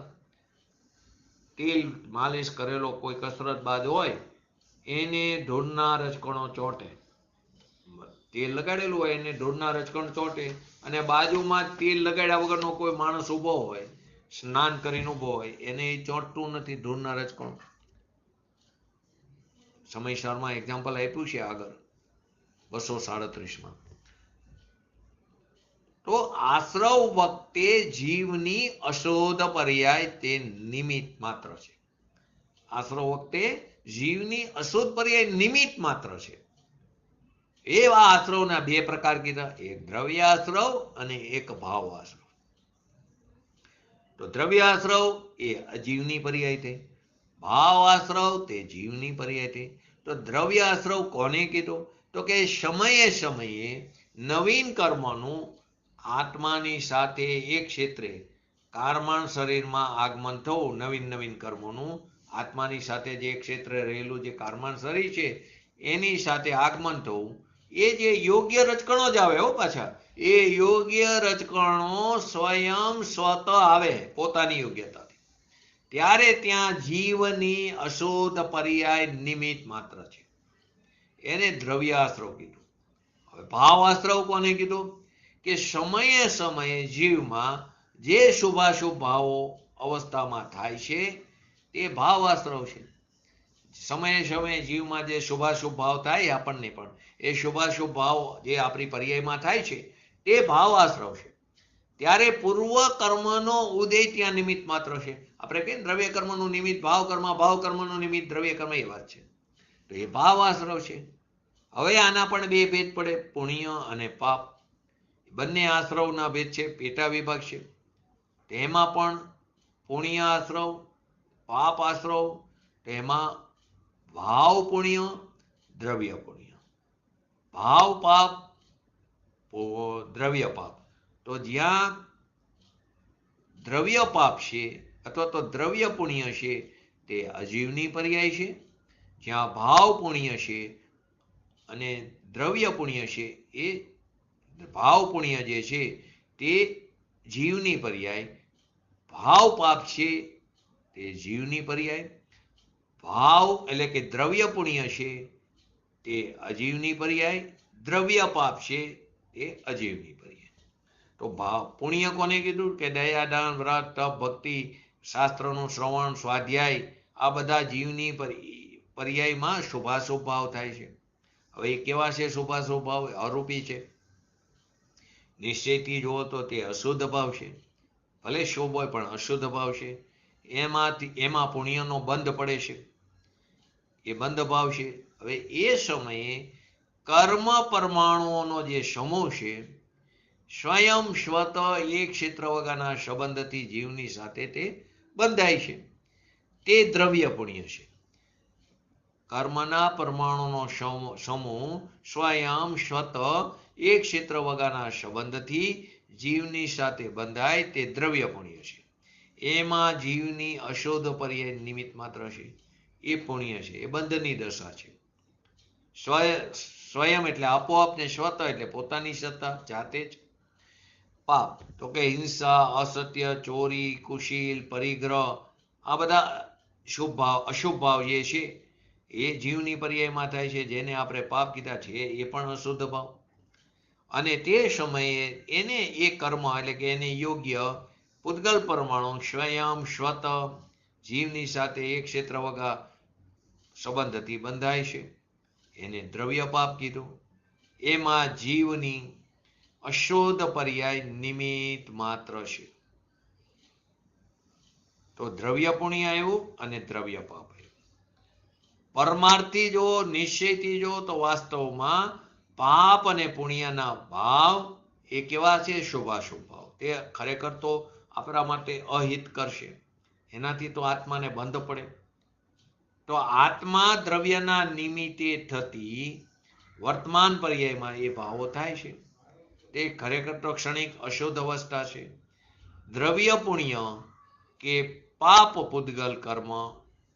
તેલ માલિશ કરેલો કોઈ કસરત બાદ હોય એને ધૂળના રજકણો ચોંટે. તેલ લગાડેલું હોય એને ધૂળના રજકણ ચોંટે, અને બાજુમાં તેલ લગાડ્યા વગરનો કોઈ માણસ ઊભો હોય, સ્નાન કરીને ઊભો હોય, એને એ ચોંટતું નથી ધૂળના રજકણ. સમયસરમાં એક્ઝામ્પલ આપ્યું છે આગળ 237માં. તો આશ્રવ વખતે જીવની અશોધ પર્યાય તે નિમિત્ત માત્ર છે. આશ્રવ વખતે જીવની અશુદ્ધ પર્યાય નિમિત્ત માત્ર છે. એવા આશ્રવના બે પ્રકાર કીધા, એક દ્રવ્ય આશ્રવ અને એક ભાવ આશ્રવ. તો દ્રવ્ય આશ્રવ એ અજીવની પર્યાય થઈ, ભાવ આશ્રવ તે જીવની પર્યાય થઈ. તો દ્રવ્ય આશ્રવ કોને કીધો? તો કે સમયે સમયે નવીન કર્મનું આત્માની સાથે એક ક્ષેત્રે કારમાણ શરીરમાં આગમન થવું. નવીન નવીન કર્મોનું આત્માની સાથે જે ક્ષેત્રે રહેલું જે કારમાણ શરીર છે એની સાથે આગમન થવું. એ જે યોગ્ય રજકણો જ આવે હો પાછા, એ યોગ્ય રજકણો સ્વયં સ્વતઃ આવે પોતાની યોગ્યતાથી. ત્યારે ત્યાં જીવની અશુદ્ધ પર્યાય નિમિત્ત માત્ર છે. એને દ્રવ્ય આશ્રવ કીધું. હવે ભાવ આશ્રવ કોને કીધું? કે સમયે સમયે જીવમાં જે શુભાશુભ ભાવો અવસ્થામાં થાય છે તે ભાવ આશ્રવ છે. સમયે સમયે જીવમાં જે શુભાશુભ ભાવ થાય આપણને પણ, એ શુભાશુભ ભાવ જે આપણી પર્યાયમાં થાય છે તે ભાવ આશ્રવ છે. ત્યારે પૂર્વ કર્મનો ઉદય ત્યાં નિમિત્ત માત્ર છે. આપણે કહીએ દ્રવ્ય કર્મનું નિમિત્ત ભાવ કર્મ, ભાવ કર્મનું નિમિત્ત દ્રવ્ય કર્મ, એ વાત છે. તો એ ભાવ આશ્રવ છે. હવે આના પણ બે ભેદ પડે, પુણ્ય અને પાપ. બંને આશ્રવના ભેદ છે, પેટા વિભાગ છે. તેમાં પણ પુણ્ય આશ્રવ, પાપ આશ્રવ, તેમાં ભાવ પુણ્ય, દ્રવ્ય પુણ્ય, ભાવ પાપ, દ્રવ્ય પાપ. તો જ્યાં દ્રવ્ય પાપ છે અથવા તો દ્રવ્ય પુણ્ય છે તે અજીવની પર્યાય છે. જ્યાં ભાવ પુણ્ય છે અને દ્રવ્ય પુણ્ય છે એ ભાવ પુણ્ય જે છે તે જીવની પર્યાય, ભાવ પાપ છે તે જીવની પર્યાય, ભાવ એટલે કે દ્રવ્ય પુણ્ય છે તે અજીવની પર્યાય, દ્રવ્ય પાપ છે તે અજીવની પર્યાય. તો ભાવ પુણ્ય કોને કીધું? કે દયા, દાન, વ્રત, તપ, ભક્તિ, શાસ્ત્રનું શ્રવણ, સ્વાધ્યાય, આ બધા જીવની પર્યાયમાં શુભાશુભ ભાવ થાય છે. હવે એ કેવા છે શુભાશુભ ભાવ? અરૂપી છે. નિશ્ચયથી જુઓ તો તે અશુદ્ધ ભાવ છે. ભલે શુભ હોય પણ અશુદ્ધ ભાવ છે. એમાં પુણ્યનો બંધ પડે છે, એ બંધ ભાવ છે. હવે એ સમયે કર્મ પરમાણુઓનો જે સમૂહ છે સ્વયં સ્વત એક ક્ષેત્ર વગાના સંબંધથી જીવની સાથે તે બંધાય છે, તે દ્રવ્ય પુણ્ય છે. કર્મના પરમાણુનો સમૂહ સ્વયં સ્વત એક ક્ષેત્ર વગાના સંબંધથી જીવની સાથે બંધાય તે દ્રવ્ય પુણ્ય છે. એમાં જીવની અશોધ પર્યાય નિમિત્ત માત્ર છે, એ પુણ્ય છે, એ બંધની દશા છે. સ્વયં એટલે આપોઆપ ને સ્વત એટલે પોતાની સત્તા જાતે જ. પાપ તો કે હિંસા, અસત્ય, ચોરી, કુશીલ, પરિગ્રહ, આ બધા શુભ ભાવ અશુભ ભાવ જે છે એ જીવની પર્યાયમાં થાય છે. જેને આપણે પાપ કીધા છે એ પણ અશુદ્ધ ભાવ. અને તે સમયે એને એ કર્મ એટલે કે એને યોગ્ય પૂતગલ પરમાણુ સ્વયં સ્વત જીવની સાથે એક ક્ષેત્ર વગા સંબંધથી બંધાય છે, એને દ્રવ્ય પાપ કીધું. એમાં જીવની અશોધ પર્યાય નિમિત્ત માત્ર છે. તો દ્રવ્ય પુણ્ય આવ્યું અને દ્રવ્ય પાપ આવ્યું. પરમાર્થી જો નિશ્ચયથી જો તો વાસ્તવમાં પાપ અને પુણ્યના ભાવ એ કેવા છે? શુભાશુભ ભાવ. તે ખરેખર તો આપણા માટે અહિત કરશે, એનાથી તો આત્માને બંધ પડે. તો આત્મા દ્રવ્યના નિમિત્તે થતી વર્તમાન પર્યાયમાં એ ભાવો થાય છે, તે ખરેખર તો ક્ષણિક અશુદ્ધ અવસ્થા છે. દ્રવ્ય પુણ્ય કે પાપ પૂતગલ કર્મ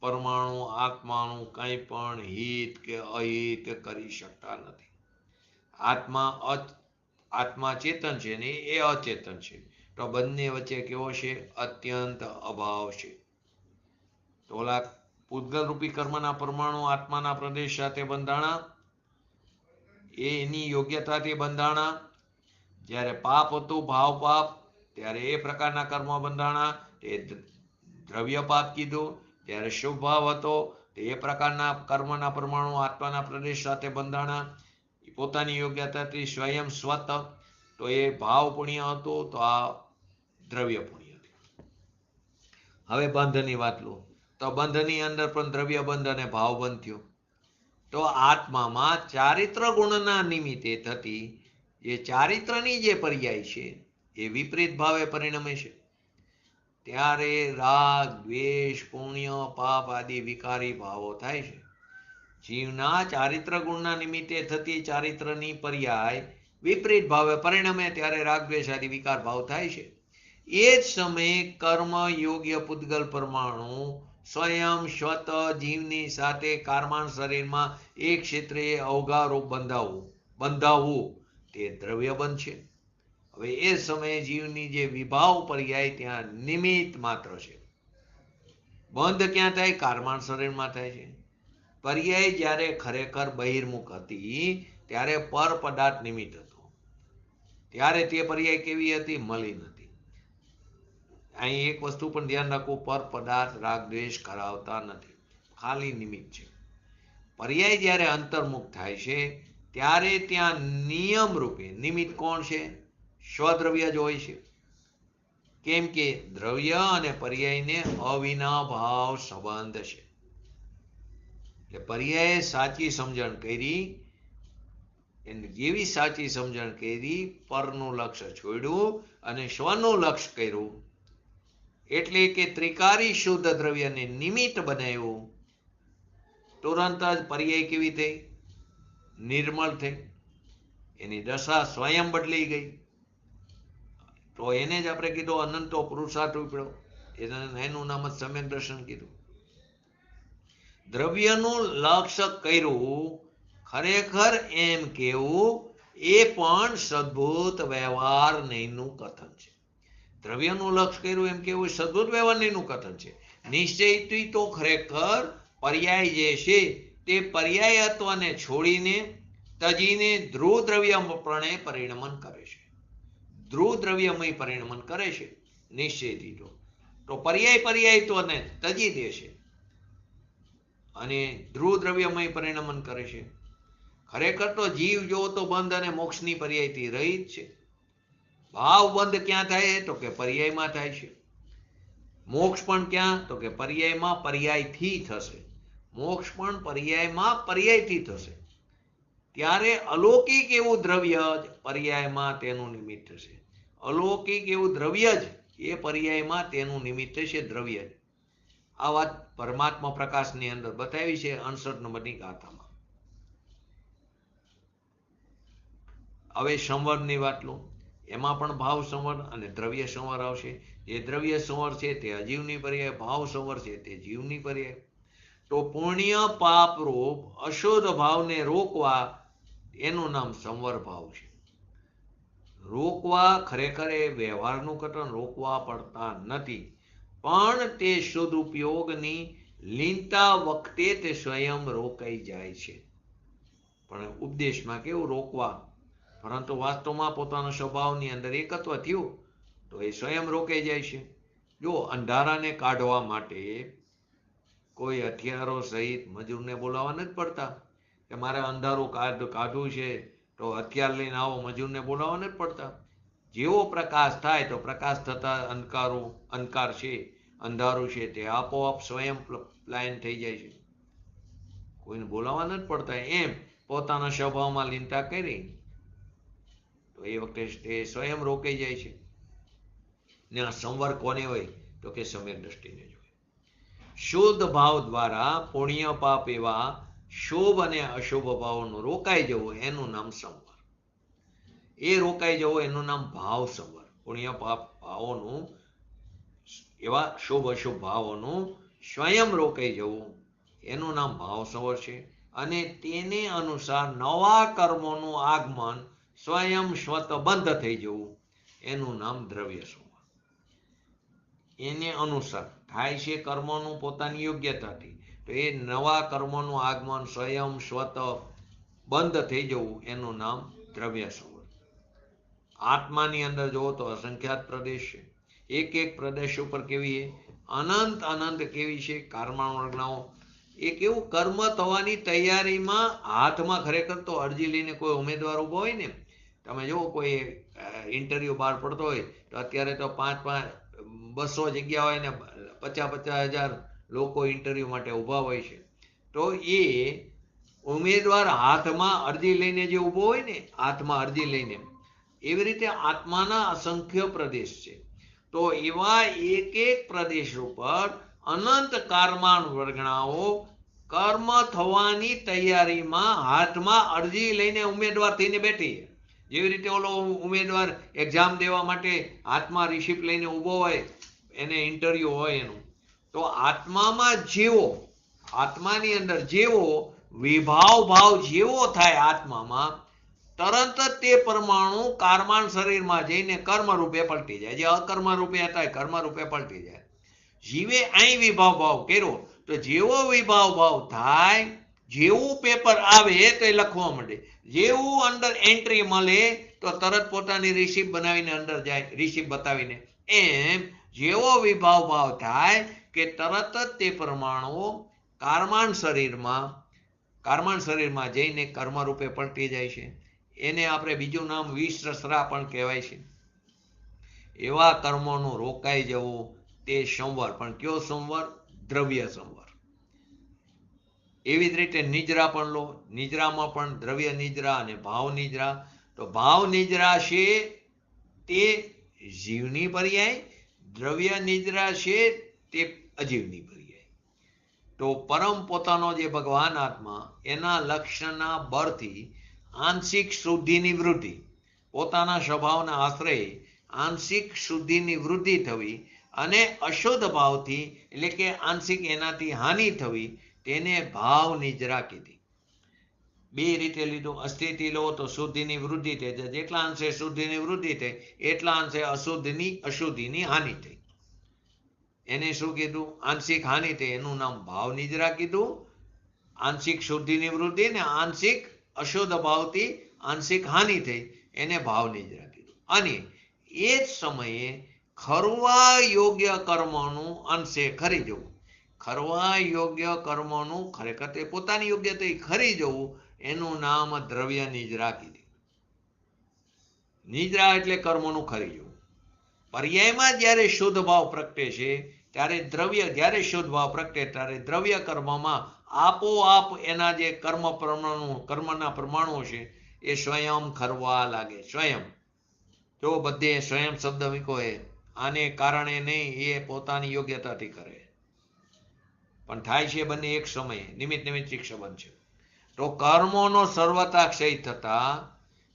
પરમાણુ આત્માનું કંઈ પણ હિત કે અહિત કરી શકતા નથી. આત્મા ચેતન છે ને એ અચેતન છે, તો બંને વચ્ચે કેવો છે? અત્યંત અભાવ છે. તો ઓલા પૂતગલ રૂપી કર્મના પરમાણુ આત્માના પ્રદેશ સાથે બંધાણા, એની યોગ્યતાથી બંધાણા. જ્યારે પાપ હતું ભાવ પાપ, ત્યારે એ પ્રકારના કર્મ બંધાણા, તે દ્રવ્ય પાપ કીધું. જ્યારે શુભ ભાવ હતો તે એ પ્રકારના કર્મના પરમાણુ આત્માના પ્રદેશ સાથે બંધાણા, પોતાની યોગ્યતાથી સ્વયં સ્વત, તો એ ભાવ પુણ્ય હતું, તો આ દ્રવ્ય પુણ્ય થયું. હવે બંધની વાત લો, તો બંધની અંદર પણ દ્રવ્ય બંધ અને ભાવ બંધ થયો. તો આત્મામાં ચારિત્ર ગુણના નિમિત્તે થતી જે ચારિત્રની જે પર્યાય છે એ વિપરીત ભાવે પરિણમે છે. ત્યારે રાગ, દ્વેષ, પુણ્ય, પાપ આદિ વિકારી ભાવો થાય છે. જીવના ચારિત્ર ગુણના નિમિત્તે થતી ચારિત્રની પર્યાય વિપરીત ભાવે પરિણમે, ત્યારે રાગ, દ્વેષ આદિ વિકાર ભાવ થાય છે. એ જ સમયે કર્મ યોગ્ય પૂતગલ પરમાણુ સ્વયં સ્વત જીવની સાથે કારમાન શરીરમાં એક ક્ષેત્રે અવગારૂપ બંધાવવું તે દ્રવ્ય બંધ છે. હવે એ સમયે જીવની જે વિભાવ પર્યાય ત્યાં નિમિત્ત માત્ર છે. બંધ ક્યાં થાય? કારમાન શરીરમાં થાય છે. પર્યાય જ્યારે ખરેખર બહિર્મુખ હતી ત્યારે પર પદાર્થ નિમિત્ત હતો, ત્યારે તે પર્યાય કેવી હતી? મલિન હતી. અહીં એક વસ્તુ પણ ધ્યાન રાખવું, પર પદાર્થ રાગ દ્વેષ કરાવતા નથી, ખાલી નિમિત્ત છે. પર્યાય જ્યારે અંતર્મુખ થાય છે ત્યારે ત્યાં નિયમ રૂપે નિમિત્ત કોણ છે? સ્વદ્રવ્ય જ હોય છે. કેમ કે દ્રવ્ય અને પર્યાયને અવિનાભાવ સંબંધ છે. એટલે પર્યાયે સાચી સમજણ કરી, એને જેવી સાચી સમજણ કરી, પરનું લક્ષ્ય છોડ્યું અને સ્વનું લક્ષ્ય કર્યું, એટલે કે ત્રિકારી શુદ્ધ દ્રવ્યને નિમિત્ત બનાવ્યું. તુરંત જ પર્યાય કેવી થઈ? નિર્મળ થઈ. એની દશા સ્વયં બદલી ગઈ. તો એને જ આપણે કીધું અનંતો પુરુષાર્થ ઉપડ્યો, એનું નામ જ સમ્યક દર્શન કીધું. દ્રવ્યનું લક્ષ્ય કર્યું, ખરેખર એમ કેવું એ પણ સદભૂત વ્યવહાર નહીંનું કથન છે. દ્રવ્યનું લક્ષ્ય કર્યું એમ કેવું સદભૂત વ્યવહાર નહીંનું કથન છે. નિશ્ચયથી તો ખરેખર પર્યાય જે છે તે પર્યાયત્વને છોડીને તજીને ધ્રુવ દ્રવ્યપણે પરિણમન કરે છે. ધ્રુવ દ્રવ્યમય પરિણમન કરે છે નિશ્ચયથી. તો પર્યાય તો તજી દે છે અને ધ્રુવ દ્રવ્યમય પરિણમન કરે છે. ખરેખર તો જીવ જો તો બંધ અને મોક્ષની પર્યાયથી રહિત છે. ભાવ બંધ ક્યાં થાય? તો કે પર્યાયમાં થાય છે. મોક્ષ પણ ક્યાં? તો કે પર્યાયમાં પર્યાયથી થશે. મોક્ષ પણ પર્યાયમાં પર્યાયથી થશે. ત્યારે અલૌકિક એવું દ્રવ્ય જ પર્યાયમાં તેનું નિમિત્ત છે. અલૌકિક એવું દ્રવ્ય જ એ પર્યાયમાં તેનું નિમિત્ત છે, દ્રવ્ય જ. આ વાત પરમાત્મા પ્રકાશની અંદર બતાવી છે 68 નંબરની ગાથામાં. હવે સંવરની વાત લો, એમાં પણ ભાવ સંવર અને દ્રવ્ય સંવર આવશે. જે દ્રવ્ય સંવર છે તે અજીવની પર્યાય, ભાવ સંવર છે તે જીવની પર્યાય. તો પુણ્ય પાપ રૂપ અશુદ્ધ ભાવને રોકવા એનું નામ સંવર ભાવ છે. રોકવા ખરેખર એ વ્યવહારનું કથન રોકવા પડતા નથી, પણ તે સદુપયોગની લીનતા વખતે તે સ્વયં રોકાઈ જાય છે. પણ ઉપદેશમાં કેવું રોકવા, પરંતુ વાસ્તવમાં પોતાના સ્વભાવની અંદર એકત્વ થયું તો એ સ્વયં રોકાઈ જાય છે. જો અંધારાને કાઢવા માટે કોઈ હથિયારો સહિત મજૂરને બોલાવવા નથી પડતા કે મારે અંધારું કાઢવું છે તો હથિયાર લઈને આવો, મજૂરને બોલાવવા નથી પડતા. જેવો પ્રકાશ થાય તો પ્રકાશ થતા અંધકાર છે, અંધારું છે તે આપોઆપ સ્વયં પ્લાયન થઈ જાય છે, કોઈને બોલાવવા નથી પડતા. એમ પોતાના સ્વભાવમાં લીનતા કરી તો એ વખતે તે સ્વયં રોકાઈ જાય છે. ને આ સંવર કોને હોય તો કે સમ્યક દ્રષ્ટિને જ હોય. શુદ્ધ ભાવ દ્વારા પુણ્ય પાપ એવા શુભ અને અશુભ ભાવોનું રોકાઈ જવું એનું નામ સંવર. એ રોકાઈ જવું એનું નામ ભાવ સંવર. પુણ્ય પાપ ભાવોનું એવા શુભ અશુભ ભાવોનું સ્વયં રોકાઈ જવું એનું નામ ભાવ સંવર છે. અને તેને અનુસાર નવા કર્મોનું આગમન સ્વયં સ્વત બંધ થઈ જવું એનું નામ દ્રવ્ય સંવર. એને અનુસાર થાય છે કર્મોનું પોતાની યોગ્યતાથી, તો એ નવા કર્મોનું આગમન સ્વયં સ્વત બંધ થઈ જવું એનું નામ દ્રવ્ય સંવર. આત્માની અંદર જુઓ તો અસંખ્યાત પ્રદેશ છે. એક એક પ્રદેશ ઉપર કેવી અનંત કેવી છે કર્મણાઓ. એ કેવું કર્મ થવાની તૈયારીમાં હાથમાં ખરેખર તો અરજી લઈને કોઈ ઉમેદવાર ઉભો હોય ને, તમે જુઓ કોઈ ઇન્ટરવ્યુ બહાર પડતો હોય તો અત્યારે તો 200 જગ્યા હોય ને 50,000 લોકો ઇન્ટરવ્યુ માટે ઉભા હોય છે. તો એ ઉમેદવાર હાથમાં અરજી લઈને જે ઉભો હોય ને, હાથમાં અરજી લઈને, એવી રીતે આત્માના અસંખ્ય પ્રદેશ છે. તો એવા એક એક પ્રદેશ ઉપર અનંત કારમાન વર્ગણાઓ કર્મ થવાની તૈયારીમાં હાથમાં અરજી લઈને ઉમેદવાર થઈને બેઠી. જેવી રીતે ઓલો ઉમેદવાર એક્ઝામ દેવા માટે હાથમાં રિસિપ્ટ લઈને ઊભો હોય, એને ઇન્ટરવ્યુ હોય એનું. તો આત્મામાં જેવો, આત્માની અંદર જેવો વિભાવ ભાવ જેવો થાય આત્મામાં, તરત જ તે પરમાણુ કારમાન શરીરમાં જઈને કર્મ રૂપે પલટી જાય. જે અકર્મ રૂપે હતા એ કર્મ રૂપે પલટી જાય. જીવે અહીં વિભાવ ભાવ કર્યો તો જેવો વિભાવ ભાવ થાય, જેવું પેપર આવે તો એ લખવા માંડે, જેવું અંદર એન્ટ્રી મળે તો તરત પોતાની રિસિપ્ટ બનાવીને અંદર જાય, રિસિપ્ટ બતાવીને. એમ જેવો વિભાવ ભાવ થાય કે તરત જ તે પરમાણુ કારમાન શરીરમાં જઈને કર્મ રૂપે પલટી જાય છે. એને આપણે બીજું નામ વિષરસરા પણ કહેવાય છે. એવા કર્મોનું રોકાઈ જવું તે સંવર. પણ કયો સંવર? દ્રવ્ય સંવર. એવી જ રીતે નિદ્રા પણ લો, નિદ્રામાં પણ દ્રવ્ય નિદ્રા અને ભાવ નિદ્રા. તો ભાવ નિદ્રા છે તે જીવની પર્યાય, દ્રવ્ય નિદ્રા છે તે અજીવની પર્યાય. તો પરમ પોતાનો જે ભગવાન આત્મા, એના લક્ષણના બળથી આંશિક શુદ્ધિની વૃદ્ધિ, પોતાના સ્વભાવના આશ્રય આંશિક શુદ્ધિની વૃદ્ધિ થવી અને અશુદ્ધ ભાવથી એટલે કે આંશિક એનાથી હાનિ થવી, તેને ભાવ નિદ્રા કીધી. બે રીતે લીધું. અસ્થિતિ લો તો શુદ્ધિની વૃદ્ધિ થઈ જાય, જેટલા અંશે શુદ્ધિની વૃદ્ધિ થઈ એટલા અંશે અશુદ્ધિની હાનિ થઈ. એને શું કીધું? આંશિક હાનિ થઈ, એનું નામ ભાવ નિદ્રા કીધું. આંશિક શુદ્ધિની વૃદ્ધિ ને આંશિક અશુદ્ધ ભાવથી આંશિક હાનિ થઈ, એને ભાવ નિદ્રા કીધું. અને એ જ સમયે ખરવા યોગ્ય કર્મોનું અંશે ખરી જવું. ખરવા યોગ્ય કર્મોનું ખરેખર તે પોતાની યોગ્યતા ખરી જવું, એનું નામ દ્રવ્ય નિદ્રા કીધી. નિદ્રા એટલે કર્મોનું ખરી જવું. પર્યાયમાં જ્યારે શુદ્ધ ભાવ પ્રગટે છે ત્યારે દ્રવ્ય, જ્યારે શુદ્ધ ભાવ પ્રગટે ત્યારે દ્રવ્ય કર્મમાં આપોઆપ એના જે કર્મના પરમાણુ છે એ સ્વયં ખરવા લાગે. સ્વયં, જો બધે સ્વયં શબ્દ મૂકો એ આને કારણે નહીં, એ પોતાની યોગ્યતાથી કરે, પણ થાય છે બંને એક સમયે, નિમિત્ત નિમિત્તિક સંબંધ છે. તો કર્મોનો સર્વતા ક્ષય થતા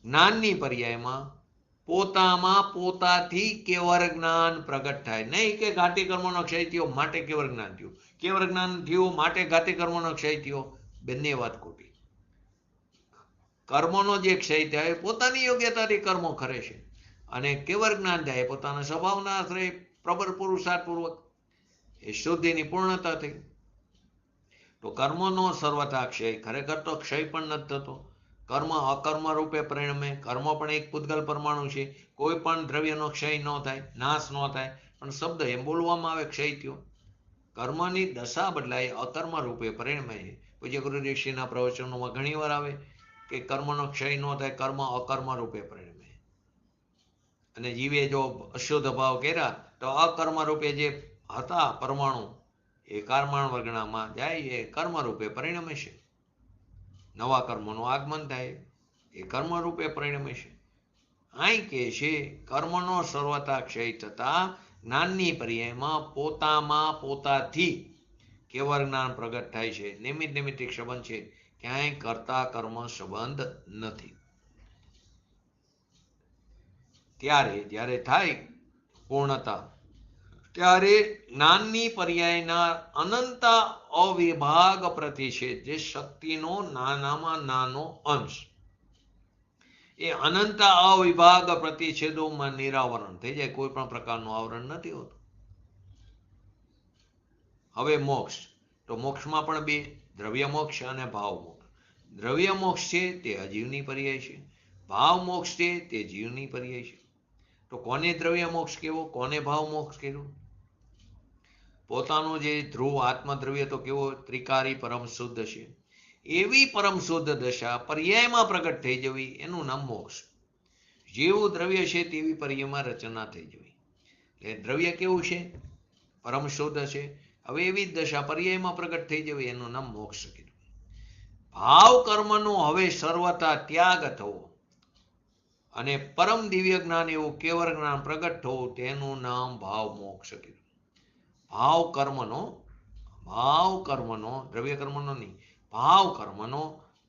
જ્ઞાનની પર્યાયમાં પોતામાં પોતાથી કેવળ જ્ઞાન પ્રગટ થાય. નહીં કે ઘાતી કર્મોનો ક્ષય થયો માટે કેવળ જ્ઞાન થયું, કેવળ જ્ઞાન થયું માટે ઘાતી કર્મોનો ક્ષય થયો, બંને વાત ખોટી. કર્મોનો જે ક્ષય થાય પોતાની યોગ્યતાથી કર્મો કરે છે, અને કેવળ જ્ઞાન થાય પોતાના સ્વભાવના આશ્રય પ્રબળ પુરુષાર્થપૂર્વક, એ શુદ્ધિની પૂર્ણતા થઈ. તો કર્મનો સર્વથા ક્ષય, ખરેખર તો ક્ષય પણ નથી થતો. કર્મ અકર્મ રૂપે પરિણમે. કર્મ પણ એક પૂતગલ પરમાણુ છે, કોઈ પણ દ્રવ્યનો ક્ષય ન થાય, નાશ ન થાય, પણ શબ્દ એમ બોલવામાં આવે ક્ષય થયો. કર્મની દશા બદલાય, અકર્મ રૂપે પરિણમે. પૂજ્ય ગુરુ ઋષિના પ્રવચનોમાં ઘણી વાર આવે કે કર્મનો ક્ષય ન થાય, કર્મ અકર્મ રૂપે પરિણમે. અને જીવે જો અશુદ્ધ ભાવ કર્યા તો અકર્મ રૂપે જે હતા પરમાણુ એ કર્માણ વર્ગણામાં જાય, એ કર્મ રૂપે પરિણમે છે. નવા કર્મનું આગમન થાય, એ કર્મ રૂપે પરિણમે છે. અહીં કે છે કર્મનો સર્વતા ક્ષય થતા જ્ઞાનની પર્યાયમાં પોતામાં પોતાથી કેવળ જ્ઞાન પ્રગટ થાય છે. નિમિત્ત નિમિત્તિક સંબંધ છે, ક્યાંય કરતા કર્મ સંબંધ નથી. ત્યારે જ્યારે થાય પૂર્ણતા, ત્યારે જ્ઞાનની પર્યાયના અનંત અવિભાગ પ્રતિષેધ, જે શક્તિનો નાનામાં નાનો અંશ, એ અનંત અવિભાગ પ્રતિષેધોમાં નિરાવરણ થઈ જાય. કોઈ પણ પ્રકારનું આવરણ નથી હોતું. હવે મોક્ષ, તો મોક્ષમાં પણ બે, દ્રવ્ય મોક્ષ અને ભાવ મોક્ષ. દ્રવ્ય મોક્ષ છે તે અજીવની પર્યાય છે, ભાવ મોક્ષ છે તે જીવની પર્યાય છે. તો કોને દ્રવ્ય મોક્ષ કેવો, કોને ભાવ મોક્ષ કેવો? પોતાનું જે ધ્રુવ આત્મદ્રવ્ય તો કેવો ત્રિકારી પરમ શુદ્ધ છે, એવી પરમ શુદ્ધ દશા પર્યાયમાં પ્રગટ થઈ જવી, એનું નામ મોક્ષ. જેવું દ્રવ્ય છે તેવી પર્યાયમાં રચના થઈ જવી. એટલે દ્રવ્ય કેવું છે? પરમ શુદ્ધ છે. હવે એવી જ દશા પર્યાયમાં પ્રગટ થઈ જવી, એનું નામ મોક્ષ કીધું. ભાવ કર્મનો હવે સર્વતા ત્યાગ થવો અને પરમ દિવ્ય જ્ઞાન એવું કેવળ જ્ઞાન પ્રગટ થવું, તેનું નામ ભાવ મોક્ષ કીધું. ભાવ કર્મનો, દ્રવ્ય કર્મનો નહીં, ભાવ કર્મનો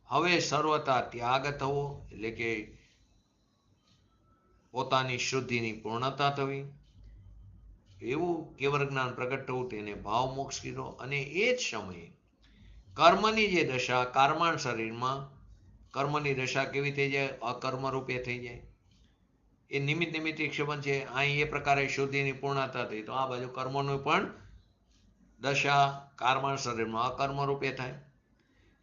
હવે સર્વતા ત્યાગ થવો, એટલે કે પોતાની શુદ્ધિની પૂર્ણતા થવી, એવું કેવળ જ્ઞાન પ્રગટ થવું, તેને ભાવ મોક્ષ કીધો. અને એ જ સમયે કર્મની જે દશા કર્માણ શરીરમાં, કર્મની દશા કેવી થઈ જાય? અકર્મ રૂપે થઈ જાય. એ નિમિત્ત નિમિત્તિક સંબંધ છે. અહીં એ પ્રકારે શુદ્ધિની પૂર્ણતા થઈ, તો આ બાજુ કર્મોનું પણ દશા કર્માણ શરીરમાં અકર્મ રૂપે થાય.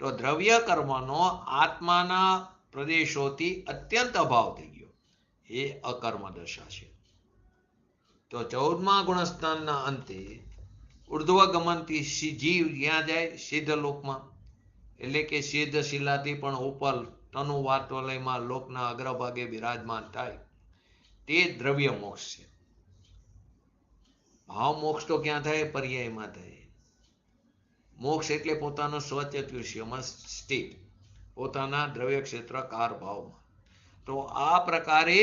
તો દ્રવ્ય કર્મનો આત્માના પ્રદેશોથી અત્યંત અભાવ થઈ ગયો, એ અકર્મ દશા છે. તો 14મા ગુણસ્થાનના અંતે ઉર્ધ્વ ગમનથી જીવ ક્યાં જાય? સિદ્ધ લોકમાં, એટલે કે સિદ્ધ શિલાથી પણ ઉપર તનુ વાતવલયમાં લોકના અગ્રભાગે બિરાજમાન થાય, તે દ્રવ્ય મોક્ષ છે. ભાવ મોક્ષ તો ક્યાં થાય? પર્યાયમાં થાય. મોક્ષ એટલે પોતાનો સ્વચતુષ્યમાં સ્થિત, પોતાના દ્રવ્ય ક્ષેત્રકાર ભાવમાં. તો આ પ્રકારે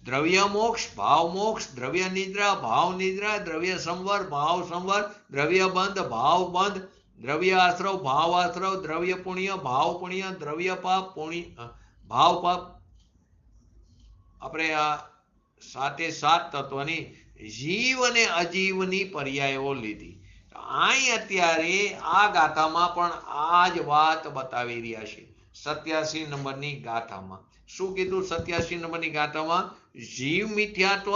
દ્રવ્ય મોક્ષ, ભાવ મોક્ષ, દ્રવ્ય નિદ્રા, ભાવ નિદ્રા, દ્રવ્ય સંવર, ભાવ સંવર, દ્રવ્ય બંધ, ભાવ બંધ, દ્રવ્ય આશ્રવ, ભાવ આશ્રવ, દ્રવ્ય પુણ્ય, ભાવ પુણ્ય, દ્રવ્ય પાપ, ભાવ પાપ. આપણે આ 7 તત્વની જીવ અને અજીવની પર્યાયો લીધી. અહીં અત્યારે આ ગાથામાં પણ આ જ વાત બતાવી રહ્યા છે. 87 નંબરની ગાથામાં શું કીધું? 87 નંબરની ગાથામાં જીવ મિથ્યાત્વ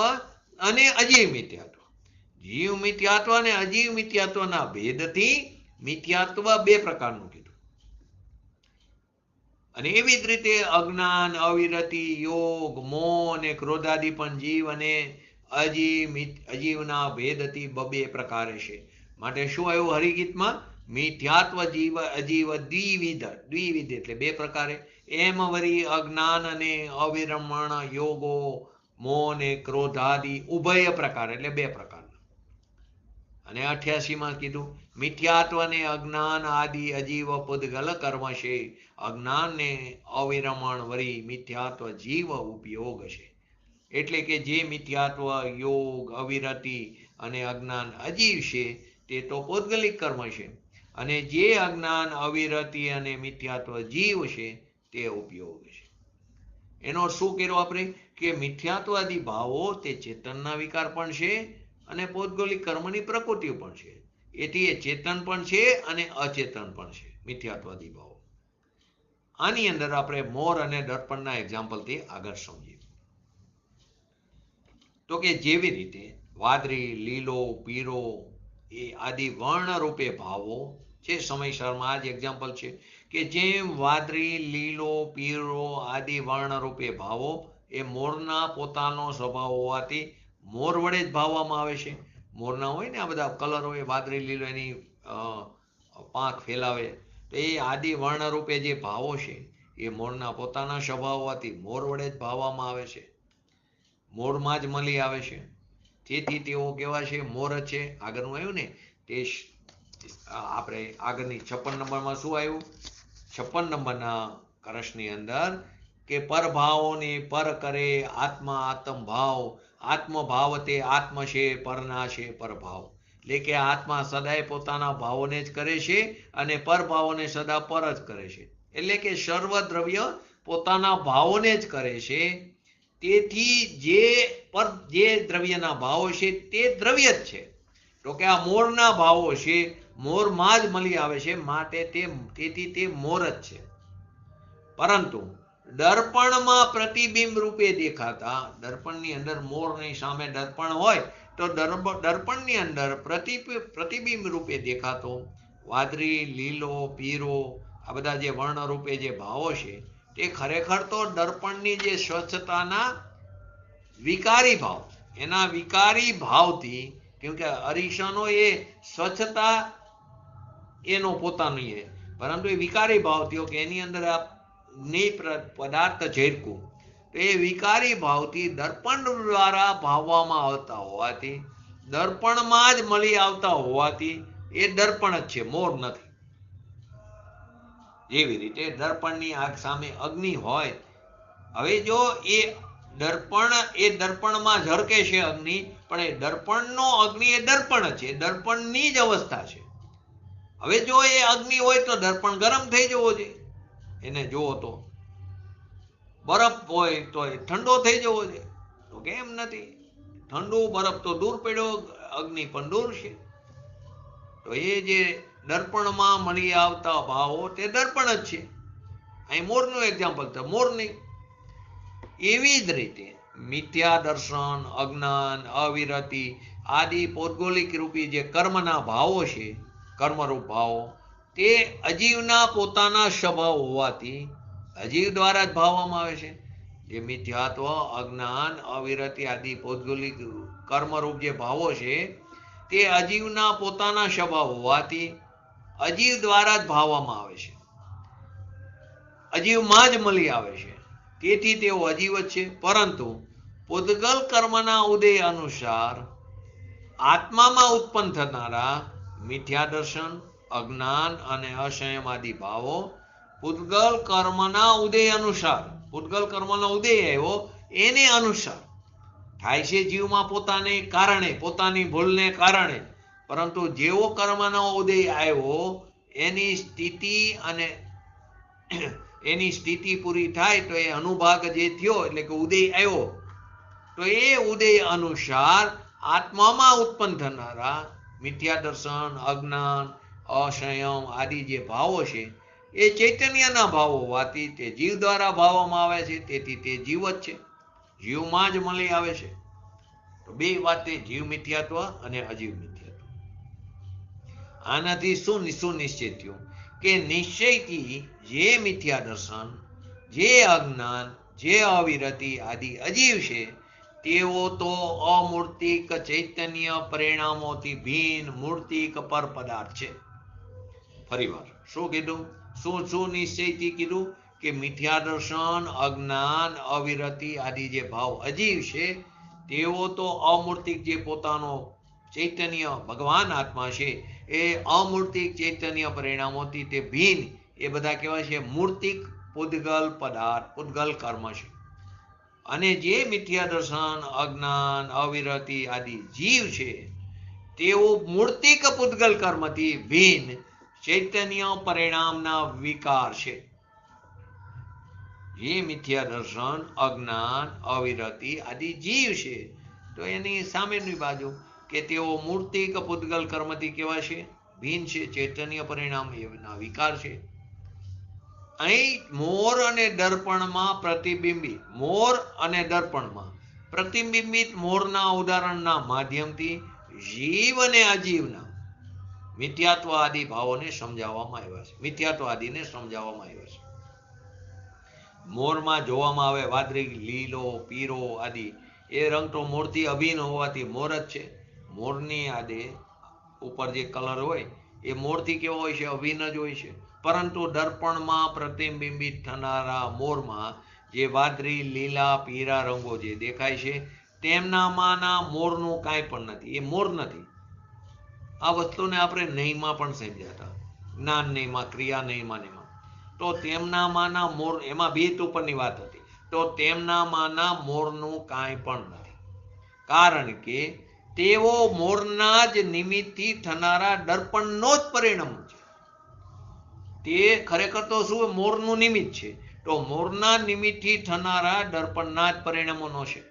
અને અજીવ મિથ્યાત્વ, જીવ મિથ્યાત્વ અને અજીવ મિથ્યાત્વના ભેદથી મિથ્યાત્વ 2 પ્રકારનું કીધું. અને એવી જ રીતે અજ્ઞાન, અવિરતિ, યોગ, મોહ અને ક્રોધાદિ પણ જીવ અને અજીવના ભેદથી 2 પ્રકારે છે. માટે શું આવ્યું હરિગીતમાં? મિથ્યાત્વ જીવ અજીવ દ્વિવિધ એટલે 2 પ્રકારે. એમ વરી અજ્ઞાન અને અવિરમણ યોગો, મોહ અને ક્રોધાદિ ઉભય પ્રકાર એટલે 2 પ્રકારના. અને 88માં કીધું મિથ્યાત્વને અજ્ઞાન આદિ અજીવ પૂદગલ કર્મ છે, અજ્ઞાનને અવિરમણ વરી મિથ્યાત્વ જીવ ઉપયોગ છે. એટલે કે જે મિથ્યાત્વ, યોગ, અવિરતિ અને અજ્ઞાન અજીવ છે તે તો પૌદ્ગલિક કર્મ છે, અને જે અજ્ઞાન, અવિરતિ અને મિથ્યાત્વ જીવ છે તે ઉપયોગ છે. એનો શું કર્યો આપણે કે મિથ્યાત્વાદી ભાવો તે ચેતનના વિકાર પણ છે અને પૌદ્ગલિક કર્મની પ્રકૃતિ પણ છે. એથી એ ચેતન પણ છે અને અચેતન પણ છે મિથ્યાત્વાદી ભાવો. આની અંદર આપણે મોર અને દર્પણના એક્ઝામ્પલથી આગળ સમજીએ. તો કે જેવી રીતે વાદળી, લીલો, પીળો એ આદિ વર્ણરૂપે ભાવો છે, સમયસરમાં આ જ એક્ઝામ્પલ છે કે જેમ વાદળી, લીલો, પીળો આદિ વર્ણરૂપે ભાવો એ મોરના પોતાનો સ્વભાવ હોવાથી મોર વડે જ ભાવવામાં આવે છે. મોરના હોય ને આ બધા કલર હોય, વાદળી, લીલો, એની પાંખ ફેલાવે, તો એ આદિ વર્ણરૂપે જે ભાવો છે એ મોરના પોતાના સ્વભાવ હોવાથી મોર વડે જ ભાવવામાં આવે છે, મોરમાં જ મળી આવે છે. તેથી તેઓ કેવા છે? મોર છે. આગળનું આવ્યું ને તે આપણે આગળની 56 નંબરમાં શું આવ્યું? 56 નંબરના કળશની અંદર કે પરભાવોને પર કરે આત્મા આત્મ ભાવ, આત્મભાવ તે આત્મ છે, પરના છે પરભાવ. એટલે કે આત્મા સદાય પોતાના ભાવોને જ કરે છે અને પરભાવોને સદા પર જ કરે છે. એટલે કે સર્વ દ્રવ્ય પોતાના ભાવોને જ કરે છે. તેથી જે દ્રવ્યના ભાવો છે તે દ્રવ્ય જ છે. તો કે આ મોરના ભાવો છે, મોરમાં જ મળી આવે છે, માટે તેથી તે મોર જ છે. પરંતુ દર્પણમાં પ્રતિબિંબ રૂપે દેખાતા, દર્પણની અંદર મોરની સામે દર્પણ હોય તો દર્પણની અંદર પ્રતિબિંબ રૂપે દેખાતો વાદળી, લીલો, પીળો આ બધા જે વર્ણ રૂપે જે ભાવો છે તે ખરેખર તો દર્પણની જે સ્વચ્છતાના વિકારી ભાવ, એના વિકારી ભાવથી, કેમ કે અરીસાનો એ સ્વચ્છતા એનો પોતાની છે, પરંતુ એ વિકારી ભાવ થયો કે એની અંદર આ પદાર્થ ઝેરકું, તો એ વિકારી ભાવથી દર્પણ દ્વારા ભાવવામાં આવતા હોવાથી, દર્પણમાં જ મળી આવતા હોવાથી એ દર્પણ જ છે, મોર નથી. જેવી રીતે દર્પણની આગ સામે અગ્નિ હોય, હવે જો એ દર્પણમાં ઝરકે છે અગ્નિ, પણ એ દર્પણનો અગ્નિ એ દર્પણ જ છે, દર્પણની જ અવસ્થા છે. હવે જો એ અગ્નિ હોય તો દર્પણ ગરમ થઈ જવો જોઈએ, એને જુઓ તો બરફ હોય તો એ ઠંડો થઈ જવો જોઈએ, તો કેમ નથી? ઠંડુ બરફ તો દૂર પડ્યો, અગ્નિ પણ દૂર છે. તો એ જે દર્પણમાં મળી આવતા ભાવો તે દર્પણ જ છે. અહીં મોરનું એક્ઝામ્પલ તો મોરની. એવી જ રીતે મિથ્યા દર્શન, અજ્ઞાન, અવિરતિ આદિ પૌદ્ગલિક રૂપી જે કર્મના ભાવો છે, કર્મરૂપ ભાવો, તે અજીવના પોતાના સ્વભાવ હોવાથી અજીવ દ્વારા જ ભાવવામાં આવે છે. જે મિથ્યાત્વ, અજ્ઞાન, અવિરતિ આદિ પૌદ્ગલિક કર્મરૂપ જે ભાવો છે તે અજીવના પોતાના સ્વભાવ હોવાથી અજીવ દ્વારા જ ભાવવામાં આવે છે, અજીવમાં જ મળી આવે છે. તેથી તેઓ અજીવ જ છે. પરંતુ પૂદગલ કર્મના ઉદય અનુસાર આત્મામાં ઉત્પન્ન થનારા મિથ્યા દર્શન, અજ્ઞાન અને અસંયમ આદિ ભાવો પૂદગલ કર્મના ઉદય અનુસાર, પૂદગલ કર્મનો ઉદય આવ્યો એને અનુસાર થાય છે જીવમાં પોતાને કારણે, પોતાની ભૂલને કારણે. પરંતુ જેવો કર્મનો ઉદય આવ્યો એની સ્થિતિ પૂરી થાય તો એ અનુભાગ જે થયો, એટલે કે ઉદય આવ્યો, તો એ ઉદય અનુસાર આત્મામાં ઉત્પન્ન થનારા મિથ્યા દર્શન, અજ્ઞાન, અસંયમ આદિ જે ભાવો છે એ ચૈતન્યના ભાવો હોવાથી તે જીવ દ્વારા ભાવવામાં આવે છે. તેથી તે જીવ જ છે, જીવમાં જ મળી આવે છે. તો બે વાત, જીવ મિથ્યાત્વ અને અજીવ મિથ્યાત્વ. આનાથી શું નિશ્ચિત થયું કે નિશ્ચયથી જે મિથ્યા દર્શન, જે અજ્ઞાન, જે અવિરતિ આદિ અજીવ છે તેઓ તો અમૂર્તિક ચૈતન્ય પરિણામોથી ભિન્ન મૂર્તિક પર પદાર્થ છે. ફરીવાર શું કીધું? શું નિશ્ચયથી કીધું કે મિથ્યા દર્શન, અજ્ઞાન, અવિરતિ આદિ જે ભાવ અજીવ છે તેઓ તો અમૂર્તિક જે પોતાનો ચૈતન્ય ભગવાન આત્મા છે એ અમૂર્તિક ચૈતન્ય પરિણામોથી તે ભિન્ન, એ બધા કેવા છે? મૂર્તિક પૂદગલ પદાર્થ, પૂદગલ કર્મ છે. અને જે મિથ્યા દર્શન, અજ્ઞાન, અવિરતિ આદિ જીવ છે તેઓ મૂર્તિક પૂદગલ કર્મથી ભિન્ન ચૈતન્ય પરિણામના વિકાર છે. જે મિથ્યા દર્શન, અજ્ઞાન, અવિરતિ આદિ જીવ છે તો એની સામેની બાજુ કે તેઓ મૂર્તિક પૂદગલ કર્મથી કેવા છે? ભિન્ન છે, ચૈતન્ય પરિણામ એના વિકાર છે. અહીં મોર અને દર્પણમાં પ્રતિબિંબિત, મોર અને દર્પણમાં પ્રતિબિંબિત મોરના ઉદાહરણના માધ્યમથી જીવ અને અજીવના મિથ્યાત્વાદી ભાવોને સમજાવવામાં આવ્યા છે. મિથ્યાત્વાદીને સમજાવવામાં આવ્યા છે. મોરમાં જોવામાં આવે વાદળી, લીલો, પીરો આદિ એ રંગ તો મોરથી અભિન્ન હોવાથી મોર જ છે. મોરની આદે ઉપર જે કલર હોય એ મોરથી કેવો હોય છે? અભિન્ન જ હોય છે. પરંતુ દર્પણમાં પ્રતિબિંબિત થનારા મોરમાં જે વાદળી, લીલા, પીળા રંગો જે દેખાય છે તેમનામાંના મોરનું કાંઈ પણ નથી, એ મોર નથી. આ વસ્તુને આપણે નહીંમાં પણ સમજ્યા હતા, જ્ઞાન નહીંમાં, ક્રિયા નહીંમાં. તો તેમનામાંના મોર, એમાં ભેદ ઉપરની વાત હતી, તો તેમનામાંના મોરનું કાંઈ પણ નથી. કારણ કે તેઓ મોરના જ નિમિત્તથી થનારા દર્પણનો જ પરિણામ છે. તે ખરેખર તો શું? મોરનું નિમિત્ત છે. તો મોરના નિમિત્તથી થનારા દર્પણના જ પરિણામોનો છે,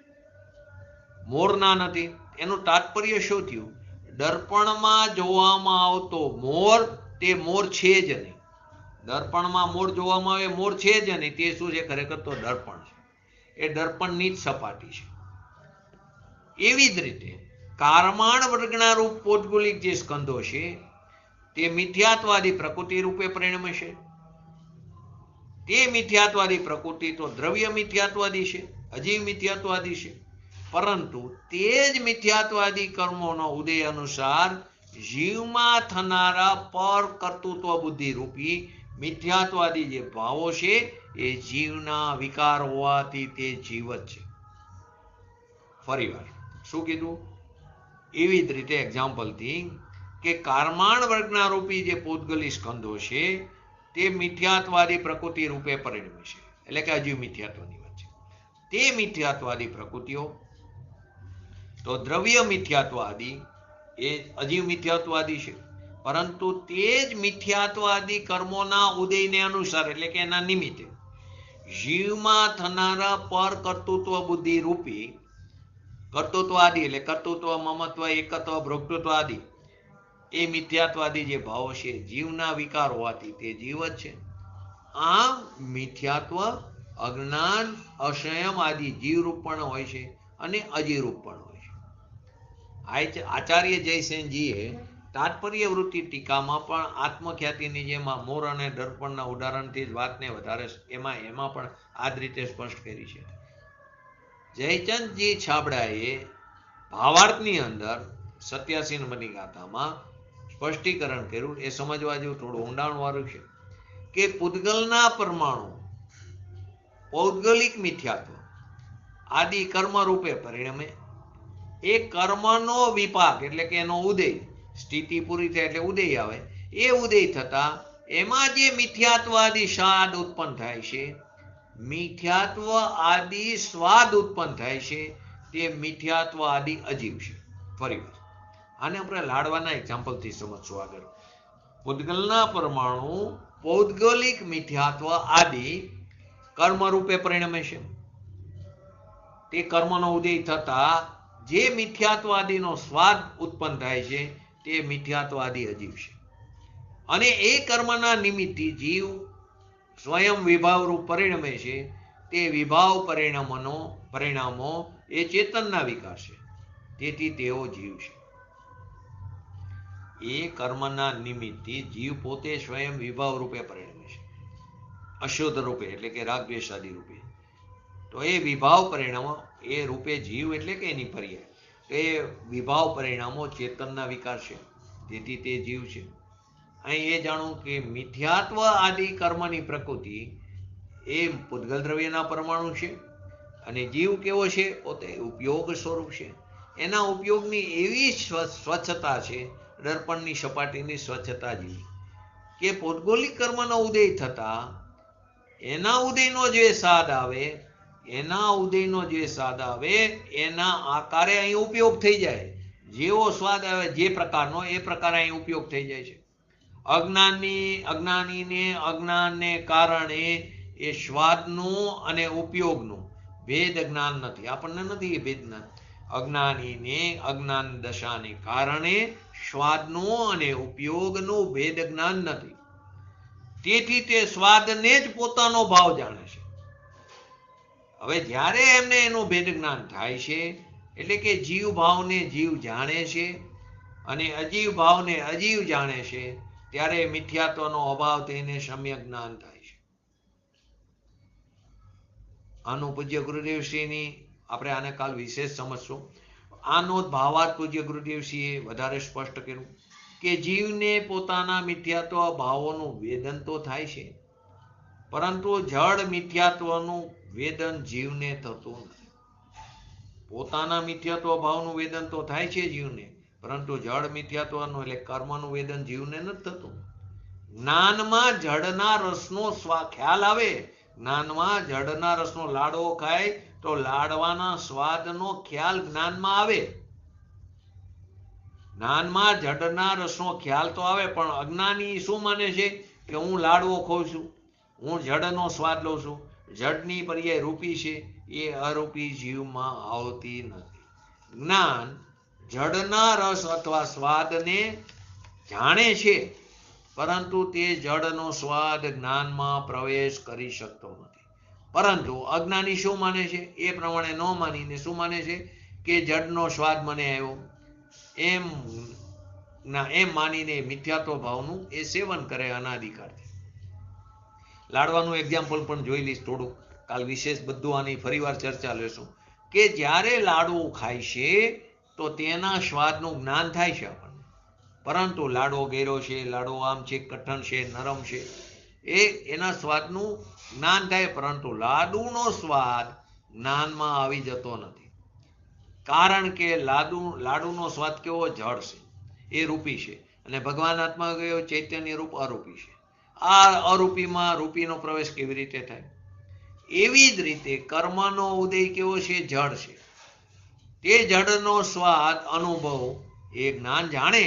મોરના નથી. એનું તાત્પર્ય શું થયું? દર્પણમાં જોવામાં આવતો મોર તે મોર છે જ નહીં. દર્પણમાં મોર જોવામાં આવે, મોર છે જ નહીં. તે શું છે? ખરેખર તો દર્પણ છે. એ દર્પણની જ સપાટી છે. એવી જ રીતે કારમાણ વર્ગના રૂપ પૌદ્ગલિક જે સ્કંધો છે તે મિથ્યાત્વાદી પ્રકૃતિ રૂપે પરિણમે છે. તે મિથ્યાત્વાદી પ્રકૃતિ તો દ્રવ્ય મિથ્યાત્વાદી છે, અજીવ મિથ્યાત્વાદી છે. પરંતુ તે જ મિથ્યાત્વાદી કર્મોનો ઉદય અનુસાર જીવમાં થનારા પર કર્તૃત્વ બુદ્ધિ રૂપી મિથ્યાત્વાદી જે ભાવો છે એ જીવના વિકાર હોવાથી તે જીવ જ છે. ફરીવાર શું કીધું? એવી જ રીતે એક્ઝામ્પલથી કે કારમાણ વર્ગના રૂપી જે પૌદ્ગલિક સ્કંધો છે તે મિથ્યાત્વાદી પ્રકૃતિ રૂપે પરિણમે છે, એટલે કે અજીવ મિથ્યાત્વની વાત છે. તે મિથ્યાત્વાદી પ્રકૃતિઓ તો દ્રવ્ય મિથ્યાત્વાદી એ અજીવ મિથ્યાત્વાદી છે. પરંતુ તે જ મિથ્યાત્વાદી કર્મોના ઉદયને અનુસાર, એટલે કે એના નિમિત્તે જીવમાં થનારા પર કર્તૃત્વ બુદ્ધિ રૂપી કર્તૃત્વ આદિ, એટલે કર્તૃત્વ, મમત્વ, એકત્વ, ભોક્તૃત્વ આદિ એ મિથ્યાત્વાદી જે ભાવો છે જીવના વિકાર હોવાથી તે જીવ જ છે. આમ મિથ્યાત્વ, અજ્ઞાન, અસંયમ આદિ જીવરૂપ પણ હોય છે અને અજીવરૂપ પણ હોય છે. આચાર્ય જયસેનજીએ તાત્પર્ય વૃત્તિ ટીકામાં પણ આત્મખ્યાતિની જેમ મોર અને દર્પણના ઉદાહરણથી જ વાતને વધારે એમાં પણ આ જ રીતે સ્પષ્ટ કરી છે. જયચંદજી છાબડાએ ભાવાર્થની અંદર 87 નંબરની ગાથામાં સ્પષ્ટીકરણ કર્યું. એ સમજવા જેવું થોડું ઊંડાણવાળું છે કે પૂદગલના પરમાણુ પૌદ્ગલિક મિથ્યાત્વ આદિ કર્મ રૂપે પરિણમે. એ કર્મનો વિપાક એટલે કે એનો ઉદય, સ્થિતિ પૂરી થાય એટલે ઉદય આવે. એ ઉદય થતા એમાં જે મિથ્યાત્વ આદિ સ્વાદ ઉત્પન્ન થાય છે, મિથ્યાત્વ આદિ સ્વાદ ઉત્પન્ન થાય છે, તે મિથ્યાત્વ આદિ અજીવ છે. ફરી આને આપણે લાડવાના એક્ઝામ્પલથી સમજશું આગળ. પૂદગલના પરમાણુ પૌદ્ગલિક મિથ્યાત્વ આદિ કર્મ રૂપે પરિણમે છે. તે કર્મનો ઉદય થતા જે મિથ્યાત્વાદીનો સ્વાદ ઉત્પન્ન થાય છે તે મિથ્યાત્વાદી અજીવ છે. અને એ કર્મના નિમિત્તથી જીવ સ્વયં વિભાવ રૂપ પરિણમે છે. તે વિભાવ પરિણામો એ ચેતનના વિકાર છે, તેથી તેઓ જીવ છે. એ કર્મના નિમિત્તથી જીવ પોતે સ્વયં વિભાવ રૂપે પરિણમે છે, અશુદ્ધ રૂપે એટલે કે રાગ દ્વેષ આદિ રૂપે. તો એ વિભાવ પરિણામો એ રૂપે જીવ એટલે કે એની પર્યાય, તો એ વિભાવ પરિણામો ચેતનના વિકાર છે, તેથી તે જીવ છે. અહીં એ જાણવું કે મિથ્યાત્વ આદિ કર્મની પ્રકૃતિ એ પૂદગલ દ્રવ્યના પરમાણુ છે અને જીવ કેવો છે? પોતે ઉપયોગ સ્વરૂપ છે. એના ઉપયોગની એવી સ્વચ્છતા છે, દર્પણની સપાટીની સ્વચ્છતા જેવી, કે પૌદ્ગલિક કર્મનો ઉદય થતા એના ઉદયનો જે સ્વાદ આવે, એના આકારે અહીં ઉપયોગ થઈ જાય. જેવો સ્વાદ આવે જે પ્રકારનો, એ પ્રકારે અહીં ઉપયોગ થઈ જાય છે. અજ્ઞાનને કારણે એ સ્વાદનું અને ઉપયોગનું ભેદ જ્ઞાન નથી. આપણને નથી એ ભેદ જ્ઞાન. અજ્ઞાનીને અજ્ઞાન દશાને કારણે સ્વાદનું અને ઉપયોગનું ભેદ જ્ઞાન નથી. તેથી તે સ્વાદને જ પોતાનો ભાવ જાણે છે. હવે જ્યારે એમને એનું ભેદ જ્ઞાન થાય છે, એટલે કે જીવ ભાવને જીવ જાણે છે અને અજીવ ભાવને અજીવ જાણે છે, ત્યારે મિથ્યાત્વનો અભાવ થઈને સમ્યક જ્ઞાન થાય છે. આનું પૂજ્ય ગુરુદેવશ્રીની આપણે આને કાલ વિશેષ સમજશું. આનો ભાવાર્થ પૂજ્ય ગુરુદેવશ્રીએ વધારે સ્પષ્ટ કર્યું કે જીવને પોતાના મિથ્યાત્વ ભાવોનું વેદન તો થાય છે, પરંતુ જડ મિથ્યાત્વનું વેદન જીવને થતું નથી. પોતાના મિથ્યાત્વ ભાવનું વેદન તો થાય છે જીવને, પરંતુ જડ મિથ્યાત્વનું એટલે કર્મનું વેદન જીવને નથી થતું. જ્ઞાનમાં જડના રસનો ખ્યાલ આવે. જ્ઞાનમાં જડના રસનો લાડવો ખાય તો લાડવાના સ્વાદનો ખ્યાલ જ્ઞાનમાં આવે. જ્ઞાનમાં જડના રસનો ખ્યાલ તો આવે, પણ અજ્ઞાની શું માને છે કે હું લાડવો ખાઉં છું, હું જડનો સ્વાદ લઉં છું. જડની પર્યાય રૂપી છે, એ અરૂપી જીવમાં આવતી નથી. જ્ઞાન જડના રસ અથવા સ્વાદને જાણે છે, પરંતુ તે જડનો સ્વાદ જ્ઞાનમાં પ્રવેશ કરી શકતો નથી. પરંતુ અજ્ઞાની શું માને છે, એ પ્રમાણે ન માનીને શું માને છે કે જડનો સ્વાદ મને આવ્યો, એમ માનીને મિથ્યાત્વ ભાવનું એ સેવન કરે અનાદિકાળથી. લાડવાનું એક્ઝામ્પલ પણ જોઈ લઈશ થોડું, કાલ વિશેષ બધું આની ફરીવાર ચર્ચા લેશું. કે જ્યારે લાડવો ખાય છે તો તેના સ્વાદનું જ્ઞાન થાય છે આપણને, પરંતુ લાડવો ગેરો છે, લાડવો આમ છે, કઠણ છે, નરમ છે, એના સ્વાદનું જ્ઞાન થાય, પરંતુ લાડુનો સ્વાદ જ્ઞાનમાં આવી જતો નથી. કારણ કે લાડુનો સ્વાદ કેવો જળ છે, એ રૂપી છે, અને ભગવાન આત્મા ગયો ચૈતન્ય રૂપ અરૂપી છે. આ અરૂપીમાં રૂપીનો પ્રવેશ કેવી રીતે થાય? એવી જ રીતે કર્મનો ઉદય કેવો છે, જળ છે. તે જળનો સ્વાદ અનુભવ એ જ્ઞાન જાણે,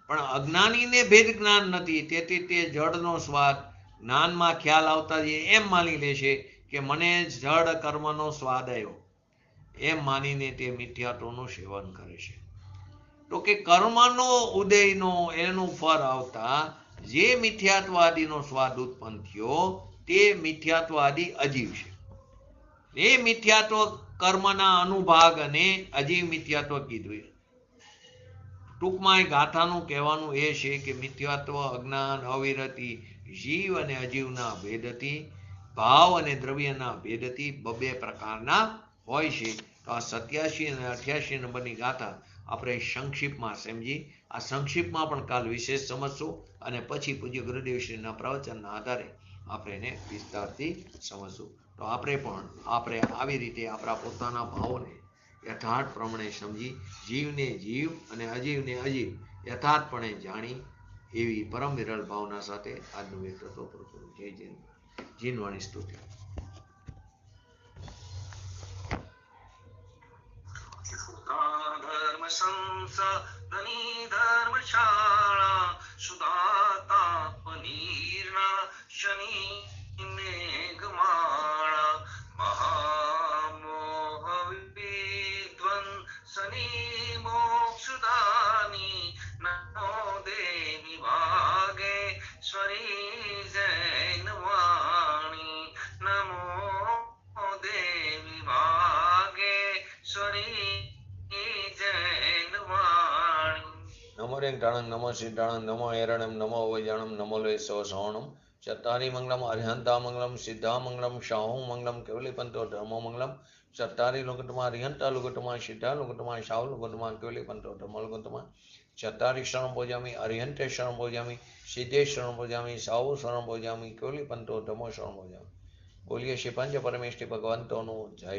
પણ અજ્ઞાનીને ભેદ જ્ઞાન નથી. તેથી તે જળનો સ્વાદ જ્ઞાનમાં ખ્યાલ આવતા જ એમ માની લે છે કે મને જળ કર્મનો સ્વાદ આવ્યો, એમ માનીને તે મિથ્યાત્વનું સેવન કરે છે. તો કે કર્મનો ઉદયનો એનું ફળ આવતા જે મિથ્યાત્વાદીનો સ્વાદ ઉત્પન્ન થયો, તે મિથ્યાત્વાદી અજીવ છે. એ મિથ્યાત્વ કર્મના અનુભાગ અને અજીવ મિથ્યાત્વ કીધું. ટૂંકમાં એ ગાથાનું કહેવાનું એ છે કે મિથ્યાત્વ, અજ્ઞાન, અવિરતિ, જીવ અને અજીવના ભેદથી, ભાવ અને દ્રવ્યના ભેદથી બબે પ્રકારના હોય છે. તો આ 87 અને 88 નંબરની ગાથા આપણે સંક્ષિપ્તમાં સમજી. આ સંક્ષિપ્તમાં પણ કાલ વિશેષ સમજશું, અને પછી પૂજ્ય ગુરુદેવશ્રીના પ્રવચનના આધારે આપણે એને વિસ્તારથી સમજશું. તો આપણે આવી રીતે આપણા પોતાના ભાવોને યથાર્થ પ્રમાણે સમજી, જીવને જીવ અને અજીવને અજીવ યથાર્થપણે જાણી, એવી પરમ વિરલ ભાવના સાથે આજનું વ્યક્તિત્વ પૂરું કરું. જય જૈન. જીનવાણી સ્તુતિ. ધર્મ સંસદની ધર્મશાળા, સુદાતા પનીરના શનિ મેઘમાળા, મહામોહ વિધ્વંસની મોક્ષદાની, નમો દેવી વાગેશ્વરી જૈનવાણી, નમો દેવી વાગેશ્વરી જૈનવાણી. નમો રેંગટાણં, નમો સિદ્ધાણં, નમો હેરણમ, નમો વૈજાણમ, નમો લે સવ શ્રવણમ. ચત્તારી મંગલમ અરિહંતા મંગલમ, સિદ્ધા મંગલમ, શાહુ મંગલમ, કેવલી પંતો ધર્મો મંગલમ. ચત્તારી લુગટમાં અરિહંતા લુગટમાં, સિદ્ધા લુગટમાં, શાહુ લુગટમાં, કેવલી પંતો ધર્મો લુગટમાં. ચત્તારી શરણ ભોજામી, અરિહંતે શરણ ભોજામી, સિદ્ધે શરણ ભોજામી, શાહુ શરણ ભોજામી, કેવલી પંતો ધર્મો શરણ ભોજામી. બોલીએ શ્રી પંચ પરમેષ્ઠી ભગવંતોનું જય.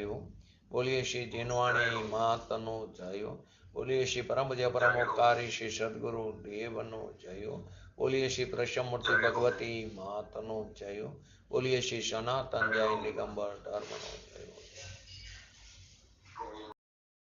બોલીએ શ્રી જીનવાણી માતનો જયો. બોલીએ શ્રી પરમ પૂજ્ય પરમોપકારી શ્રી સદગુરુ દેવનો જયો. બોલીએ શ્રી પ્રસમમૂર્તિ ભગવતી માતનો જયો. બોલીએ શ્રી સનાતન જય દિગંબર ધર્મનો જય.